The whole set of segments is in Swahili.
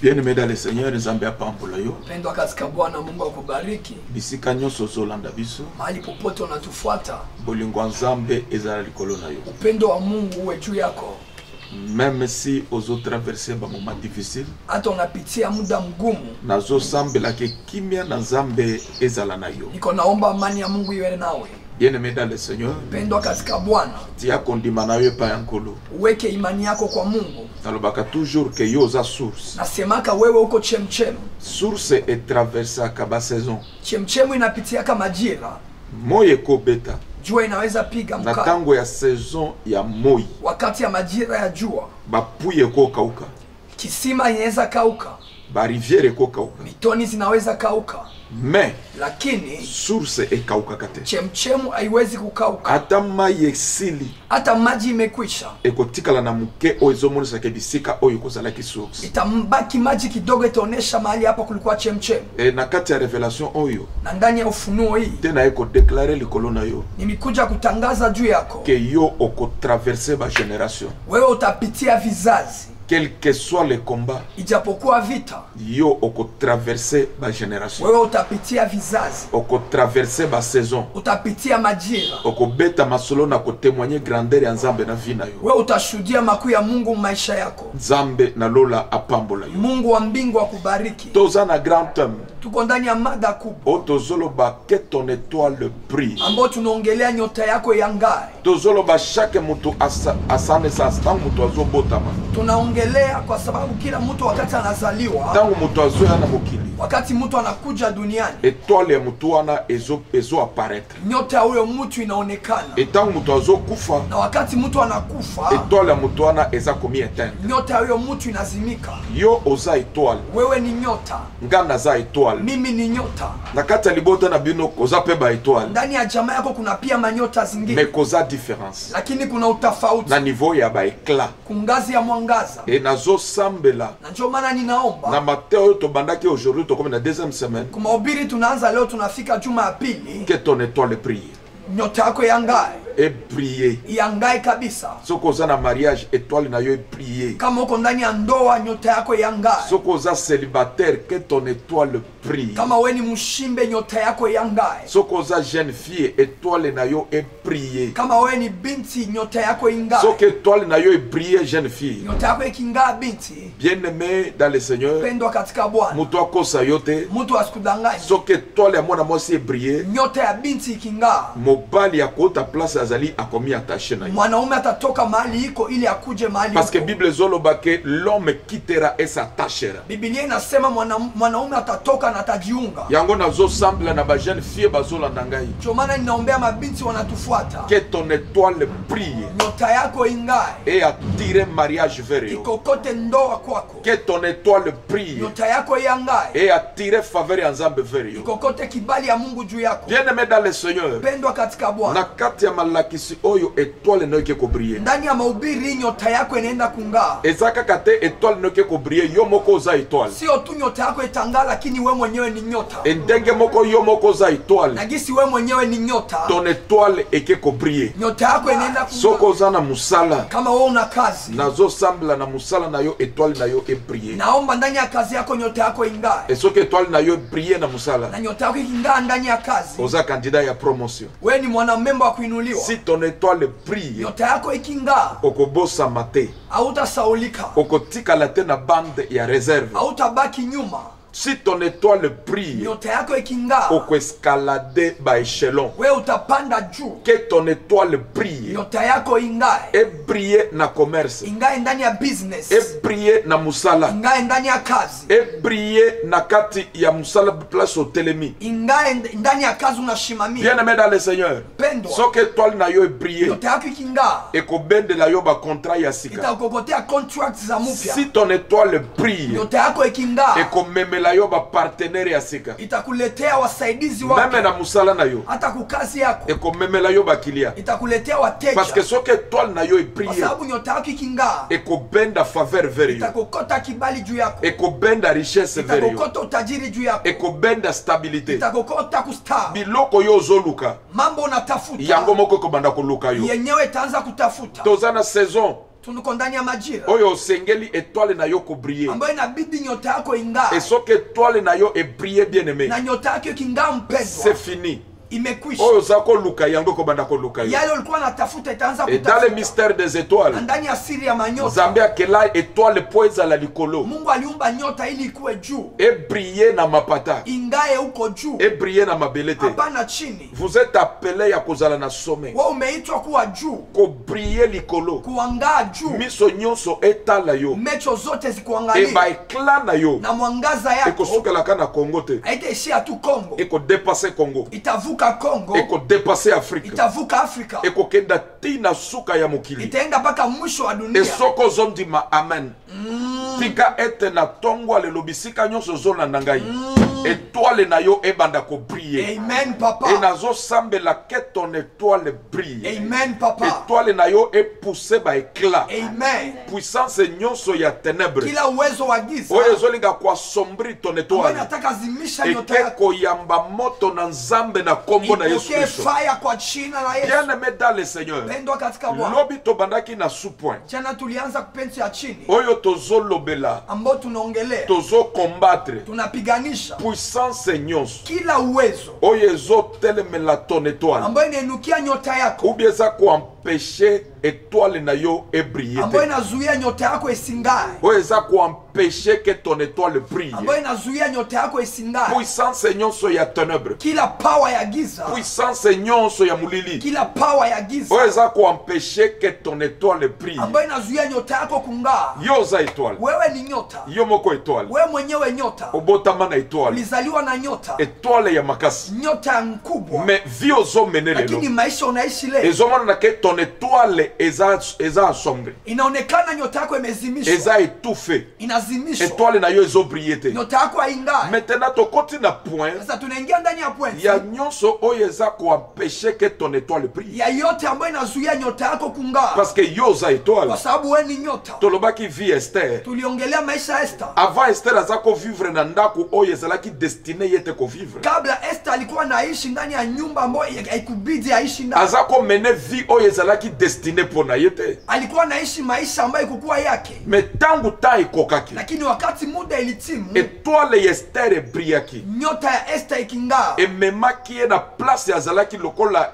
Bien-aimé dans le Seigneur, Nzambe apambola yo. Pendwa katika Bwana Mungu akubariki. Bisika nyonso zolanda biso. Mahali popote unatufuata. Bolingo Nzambe ezala likolo na yo. Upendo wa Mungu uwe juu yako. Même si ozo traverser ba moment difficile. Hata unapitia muda mgumu. Nazo sambela ke kimia na Nzambe ezala na yo. Niko naomba amani ya Mungu iwe nawe. Bien-aimé dans le Seigneur. Pendwa katika Bwana. Tia kondima na yo pa yankolo. Uweke imani yako kwa Mungu. Nalobaka toujours que yo za source. Nasemaka wewe uko chemchemu. Source est traversée kaba saison. Chemchemu inapitia kama majira. Moye ko beta. Jua inaweza piga Na mkali. tango ya saison ya moi. Wakati ya majira ya jua. Bapuye ko kauka. Kisima inaweza kauka. Ba rivière ko kauka. Mitoni zinaweza kauka. Mais lakini source e kauka kate. Chemchemu haiwezi kukauka. Hata maji esili. Hata maji imekwisha. Ekotikala na muke oizomonesa ke bisika oyo kozala ki source. Itambaki maji kidogo itaonesha mahali hapa kulikuwa chemchemu. E na kati ya revelation oyo. Na ndani ya ufunuo hii. Tena eko declarer likolo na yo. Nimekuja kutangaza juu yako. Ke yo oko traverser ba generation. Wewe utapitia vizazi. Quel que soit le combat, ijapokuwa vita, yo oko traverser ba generation. Wewe utapitia vizazi. Oko traverser ba saison. Utapitia majira. Oko beta masolo na ko témoigner grandeur ya Nzambe na vina yo. Wewe utashuhudia makuu ya Mungu maisha yako. Nzambe na lola apambola yo. Mungu wa mbingu akubariki. Toza na grand thème. Tuko ndani ya mada kubwa. Otozoloba que ton étoile brille. Ambapo tunaongelea nyota yako yangae. Tozoloba chaque mutu asane sa tangu mutu azobotama. Tunaongelea kwa sababu kila mtu wakati anazaliwa, tangu mutu azoya na mokili, wakati mtu anakuja duniani, étoile ya mutu wana ezo apparaître. Nyota huyo mtu inaonekana. Tangu mutu azokufa, na wakati mtu anakufa, étoile ya mutu wana eza komi éteindre. Nyota huyo mtu inazimika. Yo oza étoile. Wewe ni nyota. Ngana za étoile. Mimi ni nyota. Na kati libota na bino koza pe ba étoile. Ndani ya jamaa yako kuna pia manyota zingine. Mais koza différence. Lakini kuna utofauti. Na niveau ya ba éclat. Kungazi ya mwangaza. Et nazo sambela. Na ndio maana ninaomba. Na mateo to bandaki aujourd'hui to comme na deuxième semaine. Kwa mahubiri tunaanza leo tunafika juma ya pili. Que ton étoile brille. Nyota yako yangae. Et briller. Yangae kabisa. Soko za na mariage étoile na yo briller. Kama uko ndani ya ndoa nyota yako yangae. Soko za célibataire que ton étoile brille. Kama wewe ni mshimbe nyota yako yangae. Soko za jeune fille étoile na yo briller. Kama wewe ni binti nyota yako ingae. Soko étoile na yo briller jeune fille. Nyota yako ikingaa binti. Bien-aimé dans le Seigneur. Pendwa katika Bwana. Mutu akosa yote. Mutu asikudanganye. Soko étoile ya mwana mwasi briller. Nyota ya binti ikingaa. Mobali ya kota place azali akomi attaché na yo. Mwanaume atatoka mahali iko ili akuje mahali. Parce que Bible zoloba que l'homme quittera et s'attachera. Biblia inasema mwanaume atatoka na atajiunga. Yango nazo sambla na ba jeune fille bazolanda ngai. Ndio maana ninaombea mabinti wanatufuata. Que ton étoile brille. Nyota yako ingae. Et attire mariage vers yo. Ikokote ndoa kwako. Que ton étoile brille. Nyota yako yangae. Et attire faveur ya Nzambe vers yo. Ikokote kibali ya Mungu juu yako. Bien-aimé dans le Seigneur. Pendwa katika Bwana. Na kati ya malakisi oyo étoile no ke ko briller. Ndani ya mahubiri nyota yako inaenda kungaa. Ezaka kate étoile no ke ko briller yo moko za étoile. Sio tu nyota yako itangala lakini wewe mwenyewe ni nyota. Endenge moko yo moko za étoile. Na gisi wewe mwenyewe ni nyota. Ton étoile eke ko briller. Nyota yako inaenda kungaa. Soko za na musala. Kama wewe una kazi. Nazo sambla na musala na yo étoile na yo e briller. Naomba ndani ya kazi yako nyota yako ingae. Et soko étoile na yo briller na musala. Na nyota yako ikingaa ndani ya kazi. Oza candidat ya promotion. Wewe ni mwanamemba wa kuinuliwa. Si ton étoile brille. Nyota yako ikingaa. Okobosa mate. Hautasaulika. Okotika la tena bande ya réserve. Hautabaki nyuma. Si ton étoile brille, nyota yako ikingaa, oko escalader ba échelon. Wewe utapanda juu. Que ton étoile brille. Nyota yako ingae. Et briller na commerce. Ingae ndani ya business. Et briller na musala. Ingae ndani ya kazi. Et briller na kati ya musala place au telemi. Ingae ndani ya kazi unashimamia. Bien-aimé dans le Seigneur. Pendwa. So que étoile na yo e briller. Nyota yako ikingaa. Eko bende la yo ba contrat ya sika. Itakokotea contracts za mpya. Si ton étoile brille. Nyota yako ikingaa. Eko memela yo ba partenaire ya sika. Itakuletea wasaidizi wako. Meme na musala na yo. Hata kukazi yako. Eko memela yo ba kilia. Itakuletea wateja. Parce que so que étoile na yo e brille. Kwa sababu nyota yako ikingaa. Eko benda faveur vers yo. Itakokota kibali juu yako. Eko benda richesse vers yo. Itakokota utajiri juu yako. Eko benda stabilité. Itakokota kustaa. Biloko yo zoluka. Mambo unatafuta. Yango moko ko banda ko luka yo. Yenyewe itaanza kutafuta. Tozana saison. Tunuko ndani ya majira oyo osengeli étoile na yo ko briller ambayo inabidi nyota yako ingae. et soki étoile na yo e briller bien aimé Na nyota yako ikingaa mpendwa, c'est fini. imekwisha. Oyo za koluka yango ko banda koluka yo. Yale ulikuwa unatafuta itaanza Et dans le kutafuta. mystère des étoiles, Ndani ya siri ya manyota, Nzambe akela étoile po ezala likolo Mungu aliumba nyota ili ikuwe juu, e briller na mapata ingae huko juu, e briller na mabelete. hapana chini. Vous êtes appelé ya kozala na sommet, Wewe umeitwa kuwa juu, ko briller likolo, kuangaa juu, miso nyonso etala yo mecho zote e zikuangalie, ba éclat na yo na mwangaza e yako kosukelaka na Congo te haitaishia tu Kongo, e ko dépasser Congo itavuka Kongo, e ko dépasser Afrique itavuka Afrika, e ko kenda tina suka ya mokili. itaenda mpaka mwisho wa E dunia. soko zondima amen. Tika ete na tongo ale lobisika nyonso zolanda ngai. Étoile na yo ebanda ko briller. Amen Et papa. nazo sambela que ton étoile brille. Amen papa. Étoile na yo e poussé ba éclat. Amen. Puissance nyonso ya ténèbres. Kila uwezo wa giza Oyo ezolinga kwa sombri ton ambayo étoile. nataka zimisha Et nyota que yako, koyamba moto na nzambe na kombo na Yesu ipokee Kristo. fire kwa jina la Yesu. Bien aimé dans le Seigneur. Pendwa katika Bwana. Lobi tobandaki na sous-point. Jana tulianza kupenzi ya chini Oyo tozo lobela. ambao tunaongelea, Tozo combattre. tunapiganisha Puissance nyonso. kila uwezo Oyo ezotelemela ton étoile. ambayo inainukia nyota yako, Ou bien ça empêcher étoile na yo e briller. ambayo inazuia nyota yako isingae, Oyo eza empêcher que ton étoile brille. ambayo inazuia nyota yako isingae, Puissance nyonso ya ténèbres. kila power ya giza, Puissance nyonso ya mulili. kila power ya giza Oyo eza empêcher que ton étoile brille. ambayo inazuia nyota yako kungaa. Yo za étoile. Wewe ni nyota, Yo moko étoile. wewe mwenyewe nyota, Obotama na étoile. ulizaliwa na nyota, Étoile ya makasi. nyota mkubwa, Mais vie ozo mene lakini lelo. maisha unaishi leo Ezomona que ton étoile eza asombre. inaonekana nyota yako imezimishwa, Eza étouffée. inazimishwa, Étoile na yo ezo briller te. nyota yako haingae. Maintenant tokoti na point. Sasa tunaingia ndani ya pointi Ya nyonso oyo eza empêcher que ton étoile brille. ya yote ambayo inazuia nyota yako kungaa, Parce que yo za étoile. kwa sababu wewe ni nyota. Tolobaki vie Esther. Tuliongelea maisha ya Esther. Avant Esther aza vivre na ndako oyo ezalaki destiné yete vivre. Kabla Esther alikuwa anaishi ndani ya nyumba ambayo haikubidi aishi ndani. Aza mene vie oyo ezalaki destiné pona yete. Alikuwa anaishi maisha ambayo ikukuwa yake. Mais tangu ta ekokaki. Lakini wakati muda ilitimu, Étoile ya Esther ebrillaki. nyota ya Esther ikingaa. Ememaki ye na place azalaki lokola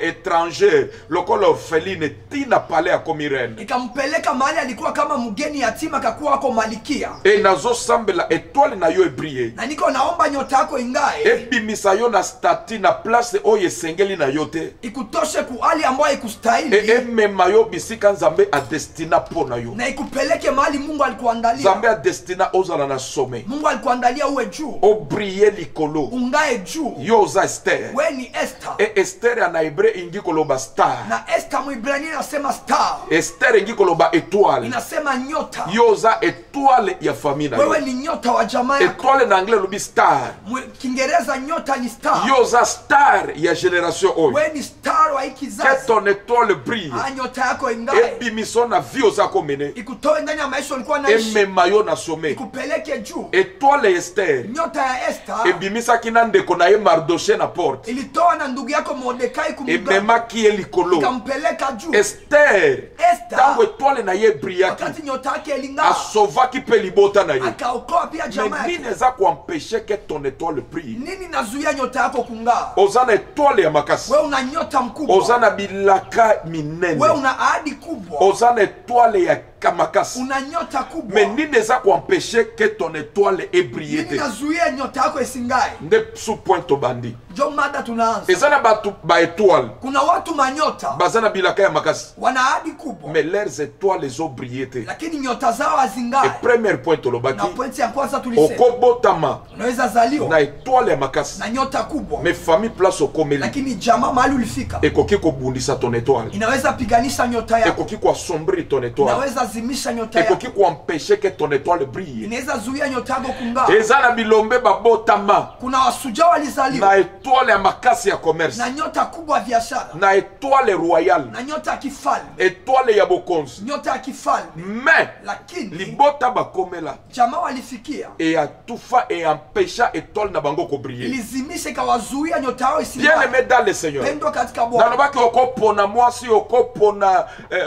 étranger, lokola orpheline tina palais ya komi reine. Ikampeleka mahali alikuwa kama mgeni yatima, akakuwa ako malikia. Et nazo sambela étoile na yo ebriller. Na niko naomba nyota yako ingae, Ebimisa yo na stati na place oyo esengeli na yo te. ikutoshe ku hali ambayo ikustahili. Emema yo bisika Nzambe adestina pona yo. Na ikupeleke mahali Mungu alikuandalia. Nzambe adestina ozala na sommet. Mungu alikuandalia uwe juu, Obriller likolo. ungae juu. Yo oza Esther. We ni Esther. Et Esther ana hébreu ingi koloba star. Na Esther Mwibrania inasema star, Esther ingi koloba étoile. inasema nyota. Yo oza étoile ya famille na yo. Wewe ni nyota wa jamaa yako. Étoile na anglais lobi star. Kiingereza nyota ni star. Yo oza star ya génération oyo. We ni star wa hii Que kizazi. ton étoile brille. Nyota yako ingae, Ebimiso na vie oza komene. ikutoe ndani ya maisha ulikuwa naishi, Emema yo na sommet. ikupeleke juu. Étoile Esther. Nyota ya Esther Ebimisaki na ndeko na ye Mardoché na porte. ilitoa na ndugu yako Mordekai kumganga, Ememaki ye likolo. ikampeleka juu. Esther. Esther Tango étoile na ye brillaki. wakati nyota yake ilingaa, Asovaki pe libota na ye. akaokoa pia jamaa Mais yake. nini eza empêcher que ton étoile brille. Nini nazuia nyota yako kungaa? Oza na étoile ya makasi. Wewe una nyota mkubwa, Oza na bilaka minene. wewe una ahadi kubwa, Oza na étoile ya kamakasi. una nyota kubwa. Mais nini eza empêcher que ton étoile ait brillé Nini te. nazuia nyota yako isingae? Nde sous point tobandi. Jo, mada tunaanza. Eza na batu ba étoile. Kuna watu manyota Baza na bilaka ya makasi. wana ahadi kubwa, Mais leurs étoiles ont brillé te. lakini nyota zao Et hazingae. premier point Na tolobaki. pointi ya kwanza tulisema Okobotama unaweza zaliwa na étoile ya makasi. na nyota kubwa, Mais famille place okomeli. lakini jamaa mahali ulifika Ekoki kobundisa ton étoile. inaweza piganisha nyota yako, Ekoki kuassombrir ton étoile. inaweza zimisha nyota yako, Ekoki kuempêcher que ton étoile brille. inaweza zuia nyota yako kungaa. Eza na bilombe babotama Kuna wasujaa walizaliwa na étoile ya makasi ya commerce. na nyota kubwa ya biashara, Na étoile royale. na nyota ya kifalme, Étoile ya bokonzi. nyota ya kifalme, Mais lakini libota bakomela jamaa walifikia et atufa et empêcha étoile na bango kobriller. ilizimisha ikawazuia nyota yao Bien ising'ae. aimé dans le Seigneur. Pendwa katika Bwana. Nalobaki okopona mwasi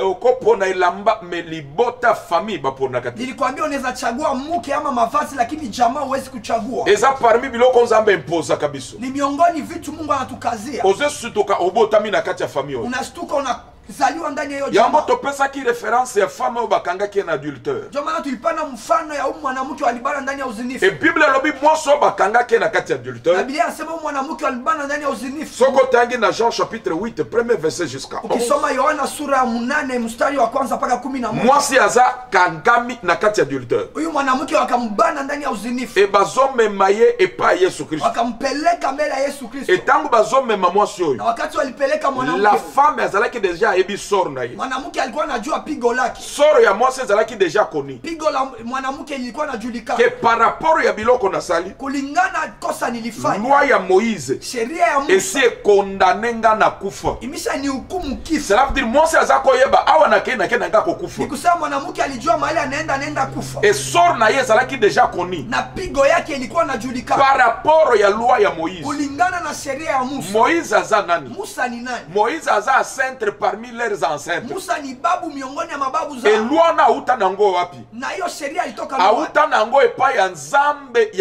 okopona elamba me libota famille bapona kati. Nilikwambia unaweza chagua mke ama mavazi lakini jamaa huwezi kuchagua. Eza parmi biloko nzambe imposa kabiso. Ni miongoni vitu Mungu anatukazia. Oze sutoka obotami na kati ya famille. Unashtuka unazaliwa ndani ya hiyo Yambo jamaa. topesa ki reference ya femme bakangaki na adulteur. Ndio maana tulipana mfano ya mwanamke alibana ndani ya uzinifu. Et Bible lobi mwaso bakangaki na kati ya Na adulteur. Biblia inasema mwanamke alibana ndani ya uzinifu. Soko tangi na Jean chapitre 8 premier verset jusqu'à 11. Ukisoma Yohana sura ya 8 mstari wa kwanza mpaka 11. Mwasi aza kangami na kati ya adulteur. Huyu mwanamke wakambana ndani ya uzinifu. E bazomema ye epa Yesu Kristo. Wakampeleka mbele ya Yesu Kristo. Etangu bazomema mwasi Na oyo. wakati walipeleka mwanamke, La femme azalaki deja ebi sor na ye. mwanamke alikuwa anajua pigo lake. Soro ya mwasi azalaki deja koni. Pigo la mwanamke lilikuwa linajulikana. Ke par rapport ya biloko na sali. Kulingana kosa nilifanya. Loi ya Moïse. Sheria ya Musa Esi condamné nga na kufa. imesha ni hukumu kifo. Cela veut dire mwasi azako yeba awa na ke nga kokufa. Ni kusema mwanamke alijua mahali anaenda kufa. E sor na ye azalaki deja koni. Na pigo yake ilikuwa inajulikana. Par rapport ya loi ya Moïse. Kulingana na sheria ya Musa. Moïse aza nani? Musa ni nani? Moïse aza centre parmi leurs ancêtres. Musa ni babu miongoni ya mababu E zao. loi na auta nango wapi? Na hiyo sheria ilitoka Auta nango epa ya nzambe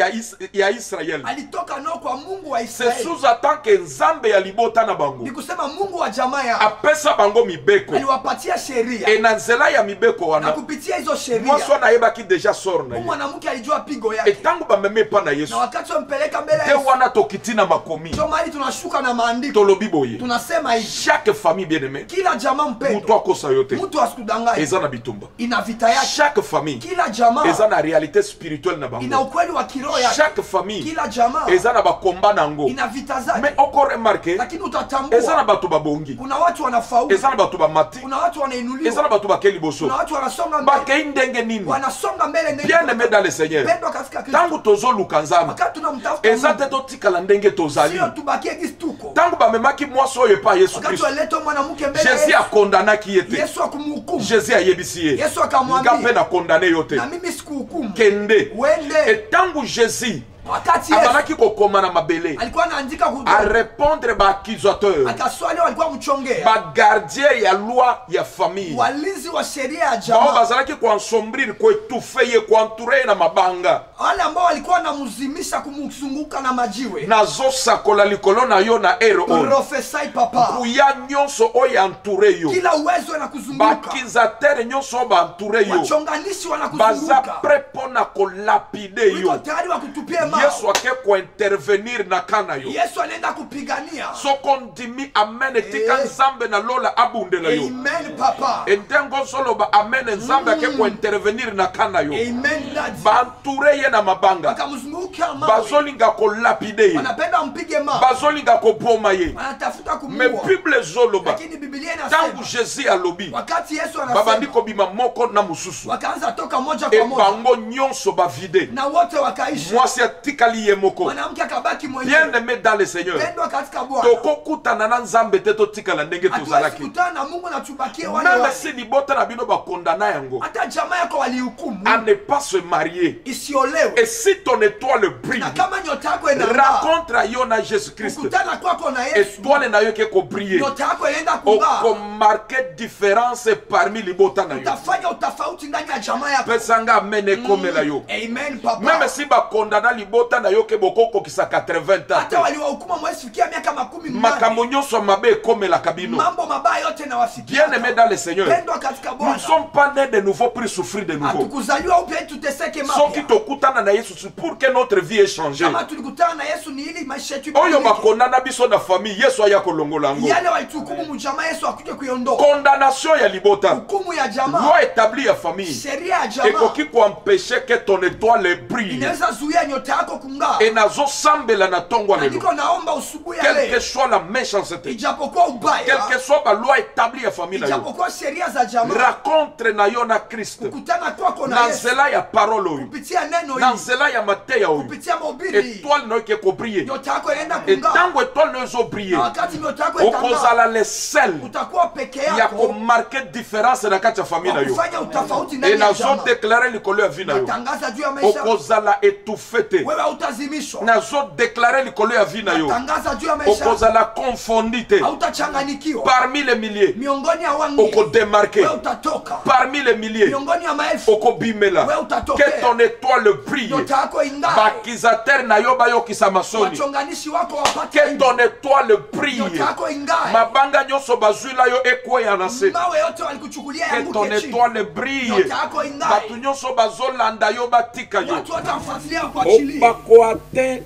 ya Israel. alitoka nao kwa Mungu wa C'est Israeli. sous-attend que nzambe ya libota na bango. Ni kusema Mungu wa jamaa ya Apesa bango mibeko. aliwapatia sheria. E na nzela ya mibeko Na wana. kupitia hizo sheria Mwasi wana yebaki deja sor na ye. mwanamke alijua pigo E yake. tangu bameme pa na Na Yesu. wakati wampeleka mbele ya Te Yesu, wana tokitina makomi. ndio mahali tunashuka na maandiko. Tolobi boye. Tunasema hivi, Chaque famille bien-aimée. kila jamaa Mutu mpendwa, akosa yote. mtu asikudanganye, Eza na bitumba. ina vita yake. Chaque famille. Kila jamaa Eza na réalité spirituelle na ina bango. ukweli wa kiroho yake. Chaque famille. Kila jamaa Eza na bakomba nango. ina vita zake. Mais encore remarqué. Lakini Eza na utatambua bato babongi. kuna watu wanafaulu, Eza na bato bamati. kuna watu Eza na wanainuliwa, bato bakeli boso. kuna watu wanasonga mbele, Bakei ndenge nini? wanasonga mbele ndege. Bien aimé dans le Seigneur. Pendwa katika Kristo. Tangu tozoluka nzambe. Wakati tunamtafuta Eza Mungu, te totikala ndenge tozali. sio tubakie gisi tuko. Tangu bamemaki mwasi oyo epa Yesu Wakati Kristo. waleta mwanamke mbele ya Jésus Yesu, akondanaki ye te. Yesu akumhukumu. Jésus ayebisi ye. Yesu Nga akamwambia, mpe na kondane yo te. na mimi sikuhukumu, Kende. uende. Et tangu Jésus Wakati Yesu abandaki kokoma na mabele. alikuwa anaandika A huduma, répondre ba accusateur. akaswali walikuwa mchongea, Ba gardien ya loi ya famille. walinzi wa sheria ya Bao jamaa, bazalaki kuensombrire kuetufe ye kuentoure na mabanga. wale ambao walikuwa wanamzimisha kumzunguka na majiwe. Nazosakola likolo na yo na ero oyo. Profesai papa, Kuya nyonso oyo entoure yo. kila uwezo wanakuzunguka, Bakizatere nyonso oyo baentoure yo. wachonganishi Baza wanakuzunguka, pre mpo na kolapide wiko yo. tayari wakutupie mawe. Yesu ake kuintervenir na kana yo. Yesu anaenda kupigania. Soko ndimi amen etika nzambe na lola abundela yo. Amen papa, Endengo soloba amen nzambe ake kuintervenir na kana yo. amen daddy. Banture ye na mabanga. Wakamzunguka mawe, Bazolinga kolapide ye. wanapenda mpige mawe, Bazolinga koboma ye. wanatafuta Me kumuua. Bible zoloba. Lakini Biblia Tangu inasema Jésus alobi. wakati Yesu Babandi anasema, kobima moko na mususu. wakaanza toka moja kwa moja Ebango nyonso bavide. na wote wakaishi. Mwasi atikali ye moko. Mwanamke akabaki Bien mwenyewe. aimé dans le Seigneur. Pendwa katika Bwana, Tokokutana na nzambe te totikala ndenge hatuwezi tozalaki. kutana na Mungu na tubakie wale Même wale. si libota na bino bakondana yango. Hata jamaa yako walihukumu À ne pas se marier. isiolewe, Et si ton étoile brille, na kama nyota yako inang'aa, rencontre à yo na Jésus Christ. kukutana kwako na Yesu, Étoile na yo ke ko briller. nyota yako inaenda kung'aa, Oko marquer différence parmi libota na yo. utafanya utofauti ndani ya jamaa yako. Pesanga amene komela yo. Amen papa. Même si bakondana libota na yo ke bokoko kisa 80 ans. Hata waliwahukumu mwezi fikia miaka 18, Makambo nyonso mabe komela kabino. mambo mabaya yote na wafikia. Bien aimé dans le Seigneur. Pendwa katika Nous ne Bwana, sommes pas nés de nouveau pour souffrir de nouveau. hatukuzaliwa upya tuteseke Soki mapya. tokutana na Yesu c'est pour que notre vie ait changé. Kama tulikutana na Yesu ni ili maisha yetu Oyo ibadilike. bakondana biso na famille Yesu aya kolongola ngo. Yale walituhukumu mjamaa, Yesu akuje kuiondoa. Condamnation ya libota. Hukumu ya jamaa, Loi établie ya famille. sheria ya jamaa Ekoki kuempêcher que ton étoile brille. inaweza zuia nyota yako kung'aa. Et nazo sambela na tongwa lelo. Andiko naomba usubuhi ya Quelle que leo, soit la méchanceté, ijapokuwa quelle ubaya, que soit la loi établie ya famille na yo. ijapokuwa sheria za jamaa, Rencontre na yo na Christ. kukutana kwako na Na Yesu nzela ya parole oyo. kupitia neno Na hili, nzela ya mateya oyo. kupitia mahubiri hii, Étoile na yo ke ko briller. nyota yako inaenda Et kung'aa. tango étoile na yo zo Na briller. wakati nyota yako itang'aa, Okozala le sel. utakuwa peke Ya yako komarke différence na kati ya famille na yo. kufanya utofauti Et ndani ya nazo jamaa. déclarer likolo ya vie na yo. Natangaza juu ya maisha, Okozala étouffé te. wewe hautazimishwa. nazo déclarer likolo ya vie na yo Natangaza juu ya maisha yako. okozala confondi te Hautachanganikiwa. parmi les milliers Miongoni ya wangi okodémarquer wewe utatoka. parmi les milliers Miongoni ya maelfu okobimela wewe utatokea. que ton étoile brille nyota yako ingae. bakizatere na yo bayokisa masoni Wachonganishi wako wapate que ton étoile brille nyota yako ingae. mabanga nyonso bazwila yo ekweya na se Mawe yote walikuchukulia que ton yanguke chini. étoile brille Nyota yako ingae. bato nyonso bazolanda yo batika yo Watu watafuatilia kwa chini.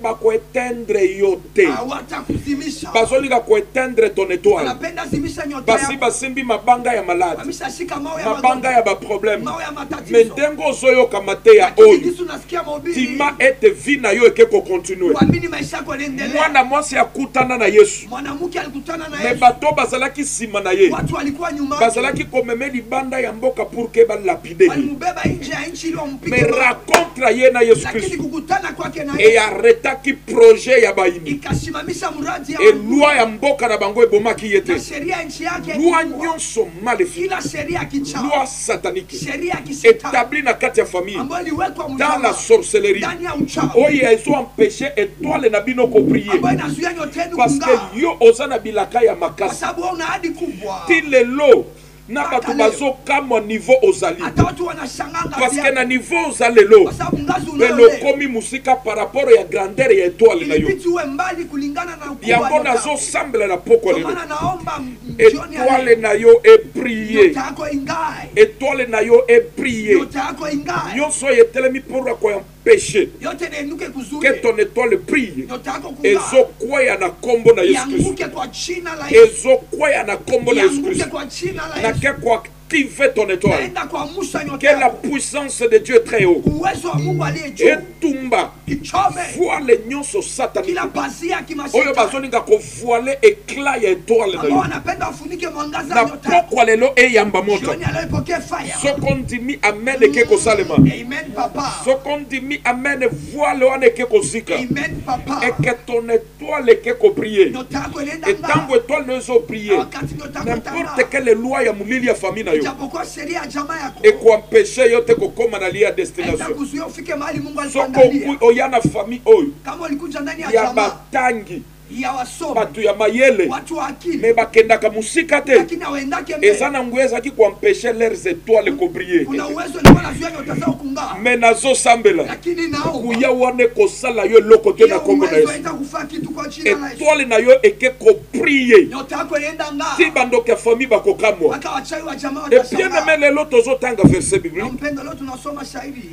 bakoatteindre yo te Hawatakuzimisha. bazolinga koetteindre ton étoile Wanapenda zimisha nyota basi yako. basimbi mabanga ya malade Wameshashika mawe ya mabanga magonjwa. ya baproblème Mawe ya me matatizo. ndenge ozoyoka te ya Lakini oyo jinsi unasikia mahubiri. tima ete vi na yo eke kokontinue Uamini maisha yako yanaendelea. mwana mwasi akutana na yesu Mwanamke alikutana na me Yesu. bato bazalaki nsima na ye Watu walikuwa nyuma yake. bazalaki komeme libanda ya mboka pour ke balapide ye Walimubeba nje ya nchi ili me wampige. racontre ye na yesu Lakini kristu kukutana kwake na Yesu eyaretaki projet ya baimi ikasimamisha mradi ya elwa ya mboka na bango ebomaki ye te na sheria ya nchi yake. lwa nyonso maléfique Kila sheria ya kichawi, loi satanique sheria ya kishetani établi na kati ya famille ambayo iliwekwa dans la mjamaa sorcellerie ndani ya uchawi oyo ezoempêche étoile na bino kobriller ambayo inazuia nyota yenu parce que kung'aa, yo oza na bilaka ya kwa makasi sababu wewe una ahadi kubwa. ti lelo na bato Mpaka leo. bazokamwa niveau ozali Hata watu wanashangaa parce que ngazi na yako, niveau oza lelo kwa sababu ngazi lelo unayo leo komi musika par rapport ya grandeur ya étoile na yo ilibidi uwe mbali kulingana na ukubwa yango wa nyota yako. nazosambela na pokwa Ndio lelo maana naomba jioni ya étoile leo na yo ebrille nyota yako ingae, étoile na yo ebrille nyota yako ingae, nyonso oyo etelemi mpona koempêche yote nainuke que kuzuie ton étoile brille nyota yako kung'aa, ezokwea na kombo na yesu kristu yanguke kwa jina la Yesu, ezokwea na kombo na yesu yanguke kristu kwa jina la na Yesu. ke koactive ton étoile Naenda kuamsha nyota que la yako, puissance de Dieu très haut uwezo wa Mungu aliye juu etumba kichome voile nyonso satanique kila pazia ya oyo kimashetani bazolinga kovoile éclat ya étoile na ambao yo wanapenda wafunike mwangaza na wa nyota yako. pokwa lelo eyamba moto Jioni ya leo ipokee fire. soko ndimi amen eke kosalema Amen papa. soko ndimi amen voile wana eke kozika Amen papa. eke ton étoile eke kobriller Nyota yako inaenda etango ng'aa. étoile no ezobriller Wakati nyota yako n'importe itang'aa, quelle loi ya molili ya famille na yo ijapokuwa sheria ya jamaa yako ekoempêche yo te kokóma na lia ya haita destination kuzuia ufike mahali Mungu soko alikuandalia. oya na famille oyo Kama ulikuja ndani ya ya jamaa batangi ya wasomi, bato ya mayele watu wa akili, me bakendaka musika te lakini hawendake mbele. eza na nguya ezalaki koempêche leurs étoiles kobriller Kuna uwezo ulikuwa unazuia nyota zao kung'aa, me nazosambela lakini naomba kuya wana ekosala yo eloko te na hiyo kombo na uwezo yesu haita kufaa kitu kwa jina la Yesu. étoile na yo eke kobriller Nyota yako inaenda ng'aa, ti bandoki ya famille bakokamwa mpaka wachawi wa jamaa et bien watashangaa. aimé lelo tozotanga verset Na biblique mpendo, leo tunasoma shairi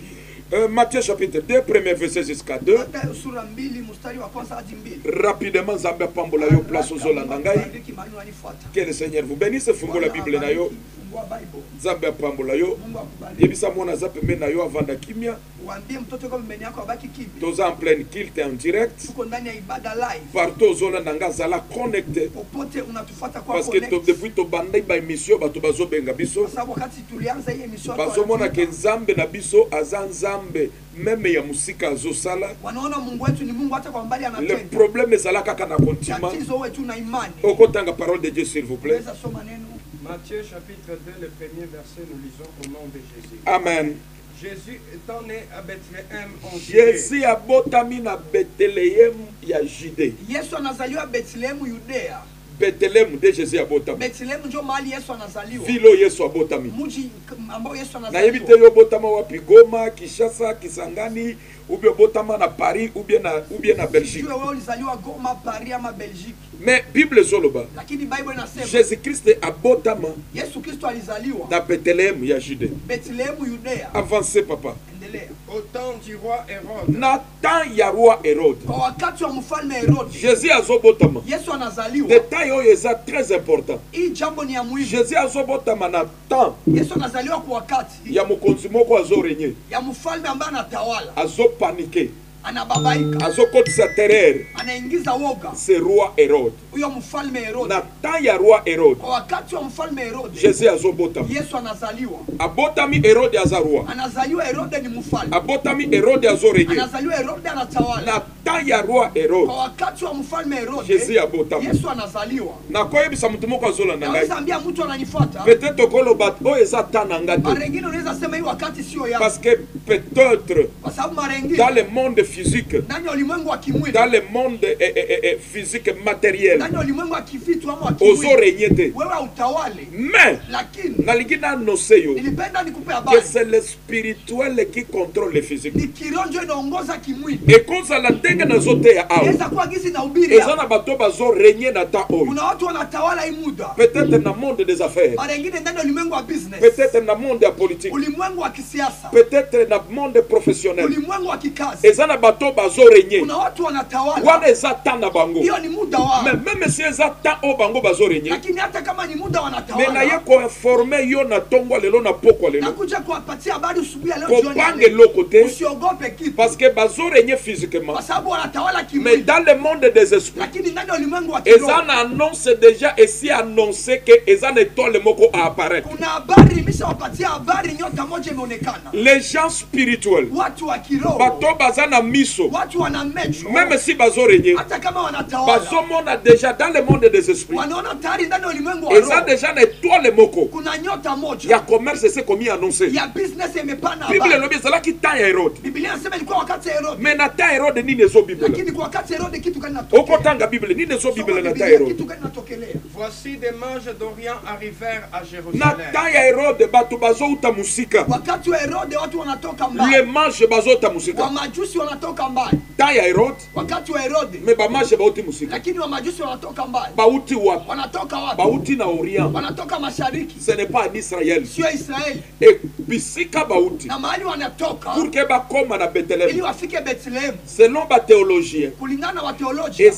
Matthieu chapitre 2 premier verset jusqu'à 2 Mathayo sura 2 mstari wa kwanza hadi 2. rapidement nzambe apambola yo place ozolanda ngai Bariki mahali unanifuata. que le seigneur vous bénisse fungola bible na yo Fungua Bible. nzambe apambola yo Mungu akubariki. yebisa mwana aza pembeni na yo avanda kimia Waambie mtoto kwa pembeni yako abaki kimya. toza en pleine culte en direct Tuko ndani ya ibada live. partout ozolanda nga azala connecté Popote unatufuata kwa parce que connect. depuis tobandai baémission bato bazobenga biso Kwa sababu wakati tulianza hii emission bazomona ke nzambe na biso aza nzambe meme ya musika azosala wanaona Mungu wetu ni Mungu hata kwa mbali le anatenda. problème ezala kaka na kontima Tatizo wetu na imani. okotanga parole de Dieu s'il vous plaît. Tunaweza soma neno. Matthieu chapitre 2, le premier verset, nous lisons au nom de Jésus. Amen. Jésus étant né à Bethléem en Judée, Jésus abotami na Bethléem ya Judée. Yesu anazaliwa Bethlehemu Yudea. Bethléem de Jésus abotami. Bethlehemu ndio mahali Yesu anazaliwa. Vilo Yesu abotami. Mji ambao Yesu Na yebi te anazaliwa. yo botama wapi Goma, Kinshasa, Kisangani, ou bien botama na Paris ou bien na Belgique. Sijue wewe ulizaliwa Goma, Paris ama Belgique. Mais Bible zoloba. Lakini Bible inasema Jésus Christ abotama Yesu Kristo alizaliwa na Bethléem ya Judée. Bethlehemu Yudea. Avancez papa. Endelea. au temps du roi Hérode, Na temps ya roi Hérode. Kwa wakati wa mfalme Herode, Jésus azobotama. Yesu anazaliwa. Détail oyo eza très important. Hii jambo ni ya muhimu. Jésus azobotama na temps Yesu anazaliwa kwa wakati ya mokonzi moko azorenye, ya mfalme ambaye anatawala, azopanike, anababaika, azokotisa terere. anaingiza woga. C'est roi Hérode. Huyo mfalme Herode, Na temps ya roi Hérode, kwa wakati wa mfalme Herode, Jésus azobotama. Yesu anazaliwa. Abotami Hérode aza roi. Anazaliwa Herode ni mfalme. Abotami Hérode azorenye. Anazaliwa Herode anatawala. Na temps ya roi Herode, kwa wakati wa mfalme Herode, Jésus abotama. Yesu anazaliwa. Na koyebisa mtu moko azola na ngai. Naweza ambia mtu ananifuata. Peut-être okoloba oyo eza temps na nga te. Mara nyingine unaweza sema hii wakati sio yako. Parce que peut-être Kwa sababu mara nyingine dans le monde physique, ndani ya ulimwengu wa kimwili, dans le monde physique matériel, ndani ya ulimwengu wa kivitu ama wa kimwili, ozorenye te. wewe utawale. Mais Lakini nalingi nanonse yo nilipenda nikupe que habari. c'est le spirituel qui contrôle le physique. Ni kironjo inaongoza kimwili. ekozala ndenge nazoteya awa Inaweza kuwa gizi na ubiri. eza na bato bazorenye na ta oyo Kuna watu wanatawala hii muda. peut-être na monde des affaires, Mara nyingine ndani ya ulimwengu wa business. peut-être na monde ya politique, Ulimwengu wa kisiasa. peut-être na monde professionnel, Ulimwengu wa kikazi. eza na bato bazorenye Kuna watu wanatawala. wana eza ta na bango. Hiyo ni muda wao. Mais même si eza ta oyo bango bazorenye, Lakini hata kama ni muda me naye wanatawala, koinforme yo na tongwa lelo na pokwa lelo nakuja kuwapatia habari asubuhi ya leo kopange jioni. eloko te Usiogope kitu. parce que bazorenye physiquement, Kwa sababu wanatawala mais kimwili. dans le monde des esprits Lakini ndani ya ulimwengu wa eza kiroho na annonce déjà esi annonce que eza na étoile moko a apparaître. kuna habari imeshawapatia habari, nyota moja imeonekana. Les gens spirituels Watu wa kiroho, bato baza na miso watu wana mecho, même si bazorenye hata kama wanatawala, bazomona déjà dans le monde des esprits wanaona tayari ndani ya ulimwengu wa eza roho déjà na étoile moko kuna nyota ya moja commerce ese komi annonce. ya business imepana Bible habari. elobi ezalaki temps ya Herode, Biblia inasema ilikuwa wakati ya Herode, mais na temps ya Herode nini ezo Bible lakini kwa wakati ya Herode kitu gani natokea? okotanga Bible nini ezo Bible na temps ya Biblia, Herode. kitu gani natokelea? Voici des mages d'Orient arrivèrent à Na Jérusalem. temps ya Herode bato bazouta musika, Wakati wa Herode watu wanatoka les mbali, mages bazouta musika. wamajusi wanatoka mbali. Temps ya Herode Wakati wa Herode, me bamage bauti musika, lakini wamajusi wanatoka mbali. bauti wapi? Wanatoka wapi? Bauti na Orient. Wanatoka mashariki, Ce n'est pas en Israël. sio Israeli. Et bisika bauti Na mahali wanatoka pour que bakoma na ili Bethlehem wafike Bethlehem, selon ba théologien kulingana na wateolojia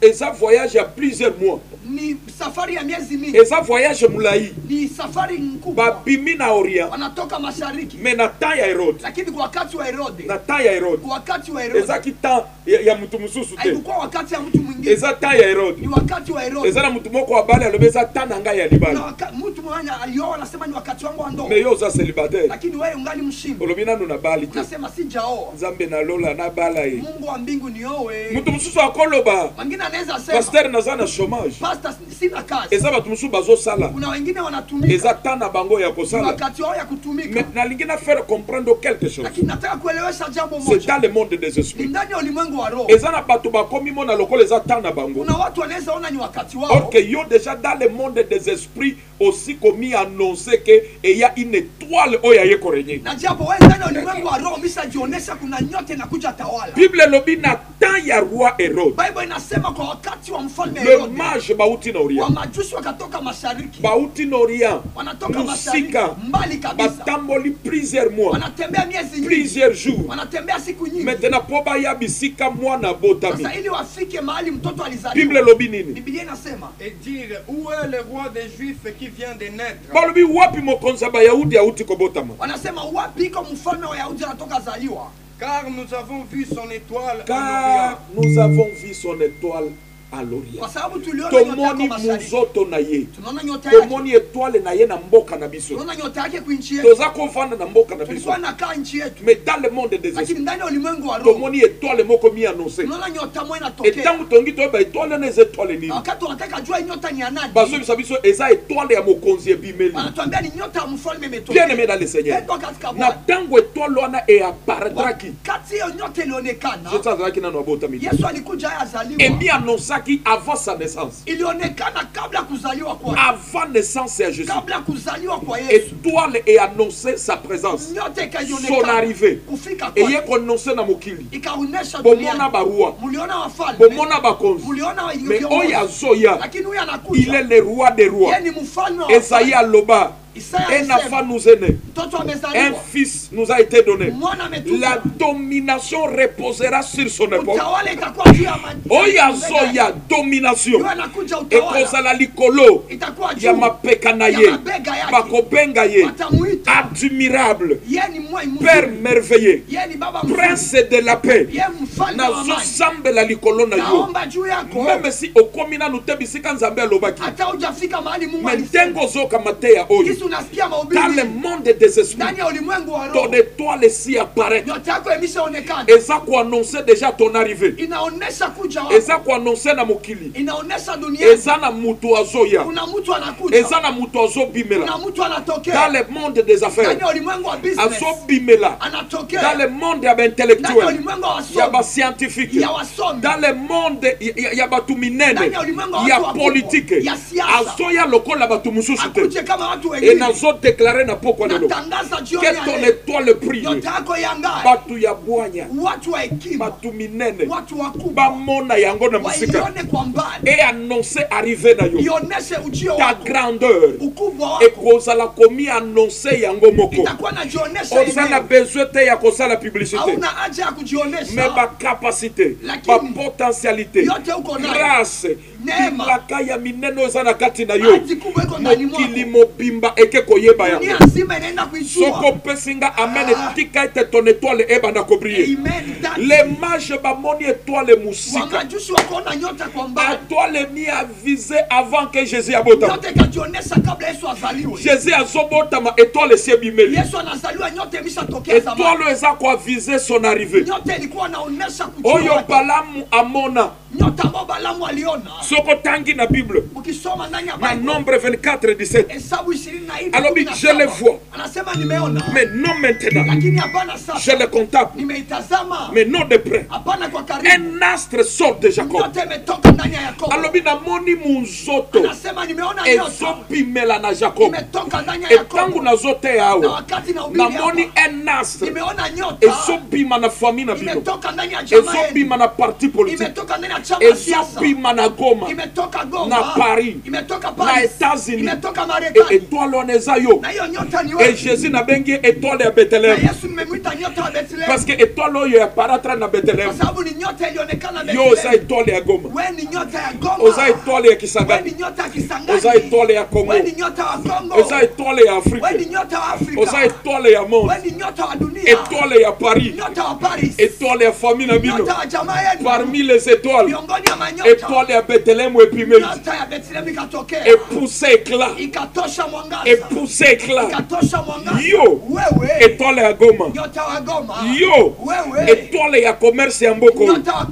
eza voyage ya plusieurs mois, ni safari ya miezi mingi, eza voyage mulai ni safari kubwa. babimi na Orient. Wanatoka mashariki, Mais na temps ya Herode, lakini kwa wakati wa Herode, na temps ya Herode kwa wakati wa Herode eza ki temps ya mutu mususu te, haikuwa wakati ya mtu mwingine, eza temps ya Herode ni wakati wa Herode. eza na mutu moko abali alobi eza temps na ngai ya Na libala. mtu mmoja alioa anasema ni wakati wangu wa ndoa, Mais yo oza célibataire lakini wewe ungali mshimba, olobi nanu na bali te, unasema sijaoa, nzambe na lola na bala ye. Mungu wa mbingu nioe. Mutu mususu akoloba Mwingine anaweza sema pasteur naza na chômage, pastor, sina kazi. eza bato mususu bazosala, Kuna wengine wanatumika, eza temps na bango ya ni kosala. wakati wao ya kutumika. Mais nalingi na faire comprendre quelque chose, Lakini nataka kuelewesha jambo c'est moja, dans le monde des ni esprits ndani ya ulimwengu wa roho. eza na bato bakomi mona lokola eza temps na bango, Kuna watu wanaweza ona ni wakati or wao, que yo déjà dans le monde des esprits aussi komi annoncer que il y a une étoile oyo aye korenye. na japo wewe ndani ya ulimwengu wa roho umeshajionyesha kuna nyota inakuja tawala. Bible elobi na temps ya roi Herode, Bible inasema kwa wakati wa mfalme le Herode, mage bauti na Orient, wamajusi wakatoka mashariki, bauti na Orient wanatoka mashariki musika mbali kabisa, batamboli plusieurs mois, wanatembea miezi nyingi, plusieurs jours, wanatembea siku nyingi. maintenant po baya bisika mwana botami. Sasa ili wafike mahali mtoto Bible alizaliwa, elobi nini? Biblia inasema Et dire, où est le roi des Juifs qui vient de naître? Balobi wapi mokonzi ya Bayahudi auti kobotama? wanasema wapi iko mfalme wa Yahudi anatoka zaliwa? Car nous avons vu son étoile à Car nous avons vu son étoile à l'Orient. Kwa sababu tuliona nyota yake Tomoni mashariki, muzoto na ye, tunaona nyota yake, tomoni étoile na ye na mboka na biso, tunaona nyota yake kwa nchi yetu. toza kovanda na mboka na biso. Tulikuwa nakaa nchi yetu, Mais dans le monde des lakini esprits, ndani ya ulimwengu wa roho tomoni étoile moko mi annoncé. tunaona nyota moja Et inatokea. tangu tongi toyeba étoile na eza étoile nini, Na wakati wanataka jua hii nyota ni ya nani, bazobisa biso eza étoile ya mokonzi ebimeli. wanatuambia ni nyota ya mfalme Bien imetokea. aimé dans le Seigneur, Endo katika na Bwana. tango étoile wana eapparaîtraki, Wakati hiyo nyota ilionekana, Jésus azalaki nano abotami, Yesu alikuja yeye azaliwa. emi annonçaki avant sa naissance, Ilionekana kabla kuzaliwa kwake, avant naissance ya Jésus. kabla kuzaliwa kwa Yesu. Étoile et annoncer sa présence, Nyota son ikaionekana arrivée, kufika eye kwake, kononse na mokili, ikaonesha bomona duniani. barua, Muliona wafalme, bomona bakonzi, muliona mais viongozi, oyo azoya, lakini huyu il anakuja, est le roi des rois. yeye ni mfalme wa Esaïe wafalme. aloba, Isaya un enfant alisema, nous est né, mtoto un amezaliwa, fils nous a été donné, mwana la ametumwa, domination reposera sur son épaule. utawala itakuwa juu ya Oyo azoya domination Yeye anakuja utawala, ekozala likolo itakuwa ya juu mapeka na ya ye, mabega yake. bakobenga ye Watamuita admirable, yeye ni mwai Père mzuri, merveilleux, yeye ni baba mzuri, Prince de la paix. yeye mfalme wa amani. nazosambela likolo na yo, Naomba juu yako, meme si okomi nanu te bisika nzambe alobaki, hata hujafika mahali Mungu me alisema, ntengo ozoka mateya oyo Yesu unasikia Dans mahubiri le monde des esprits, ndani ya ulimwengu wa ton roho, étoile ici apparaît. nyota yako imeshaonekana, Eza ko annoncer déjà ton arrivée. inaonesha kuja Eza wako, ko annoncer na mokili. inaonesha dunia Eza na mutu azoya. kuna mtu anakuja, Eza na mutu azobimela. kuna mtu Dans anatokea le monde des affaires, ndani ya ulimwengu wa business, azobimela. Dans anatokea le monde ndani ya intellectuel, ulimwengu wa ya ba wasomi, scientifique. ya wasomi, Dans le monde ya batu minene, ndani ya ulimwengu wa ya watu wakubwa, politique, ya siasa, azoya lokola batu mususu te. akuje kama watu Et wengine. nazo déclarer na pokwa lelo. Natangaza jioni Que ya ton leo, étoile brille. nyota yako yangae, Batu ya bwanya, watu wa hekima, batu minene, watu wakubwa bamona yango na musika. waione kwa mbali, Et annoncer arriver na yo. ioneshe ujio Ta wako, grandeur. ukubwa Et wako, kozala komi annoncer yango moko. itakuwa najionesha Ozana yenyewe. besoin te ya kosala publicité. Hauna haja ya Mais kujionesha, ba capacité, Lakini, ba potentialité, yote uko nayo, grâce, neema, bilaka ya minene oza na kati na yo. hadi kubwa iko ndani mwako, Mokili mobimba eke koyeba yango. dunia nzima inaenda kuijua. Soko pesinga amen tika ete ton étoile ebanda kobriller. Amen. That- Les mages bamoni étoile musika. wamajusi wakaona nyota kwa mbali, Étoile mi avisé avant que Jésus abota. nyota ikajionesha kabla Yesu azaliwe. Jésus azobotama étoile si ebimeli. Yesu anazaliwa, nyota imeshatokea zamani. Étoile eza ko aviser son arrivée. Nyota ilikuwa naonesha kujua Oyo wake. Balamu amona. Nyota ambao Balamu aliona, Soko tangi na Bible. ukisoma ndani ya Na Bible, Nombre 24:17. Hesabu 24, Alors, 17, je le vois. anasema nimeona, Mais non maintenant. lakini hapana Je sasa, le comptable. nimeitazama, Mais non de près. hapana kwa karibu. Un astre sort de Jacob. Nyota imetoka ndani ya Yakobo, Alobi na moni munzoto. anasema nimeona nyota Ezobimela na Jacob. imetoka ndani ya Etangu Yakobo, nazote na yawe. wakati na Na ubiri moni hapa, un astre. nimeona nyota Ezobima na famille na bino. imetoka ndani ya jamaa yenu, Ezobima na parti politique. imetoka ndani ya chama ya siasa, Ezobima na Goma. imetoka Na Goma, Paris. imetoka Na Paris, États-Unis. imetoka Et Marekani, étoile wana eza yo. na hiyo nyota ni Et wewe. Jésus na bengi étoile ya Na Bethléem. Yesu nimemwita nyota wa Bethlehem, Parce que étoile oyo yaparatra na kwa Bethléem. sababu ni nyota ilionekana Yo oza Bethlehem. étoile ya Goma. Wewe ni nyota ya Goma, Oza étoile ya wewe Kisangani. ni nyota ya Kisangani, Oza étoile ya Congo. wewe ni nyota wa Kongo, Oza étoile ya wewe Afrique. ni nyota wa Afrika, Oza étoile ya monde. wewe ni nyota wa dunia, Étoile ya Paris. nyota wa Paris, Étoile ya famille na bino. nyota wa jamaa yenu, Parmi les étoiles, miongoni ya manyota, étoile ya Bethléem epimeli. nyota ya Bethlehem ikatokea, Epousse éclat. ikatosha mwangaza, Epousse éclat. ikatosha mwangaza. Yo. Wewe Étoile ya Goma. nyota wa Goma, Yo. wewe Étoile ya commerce ya Mboko. nyota wa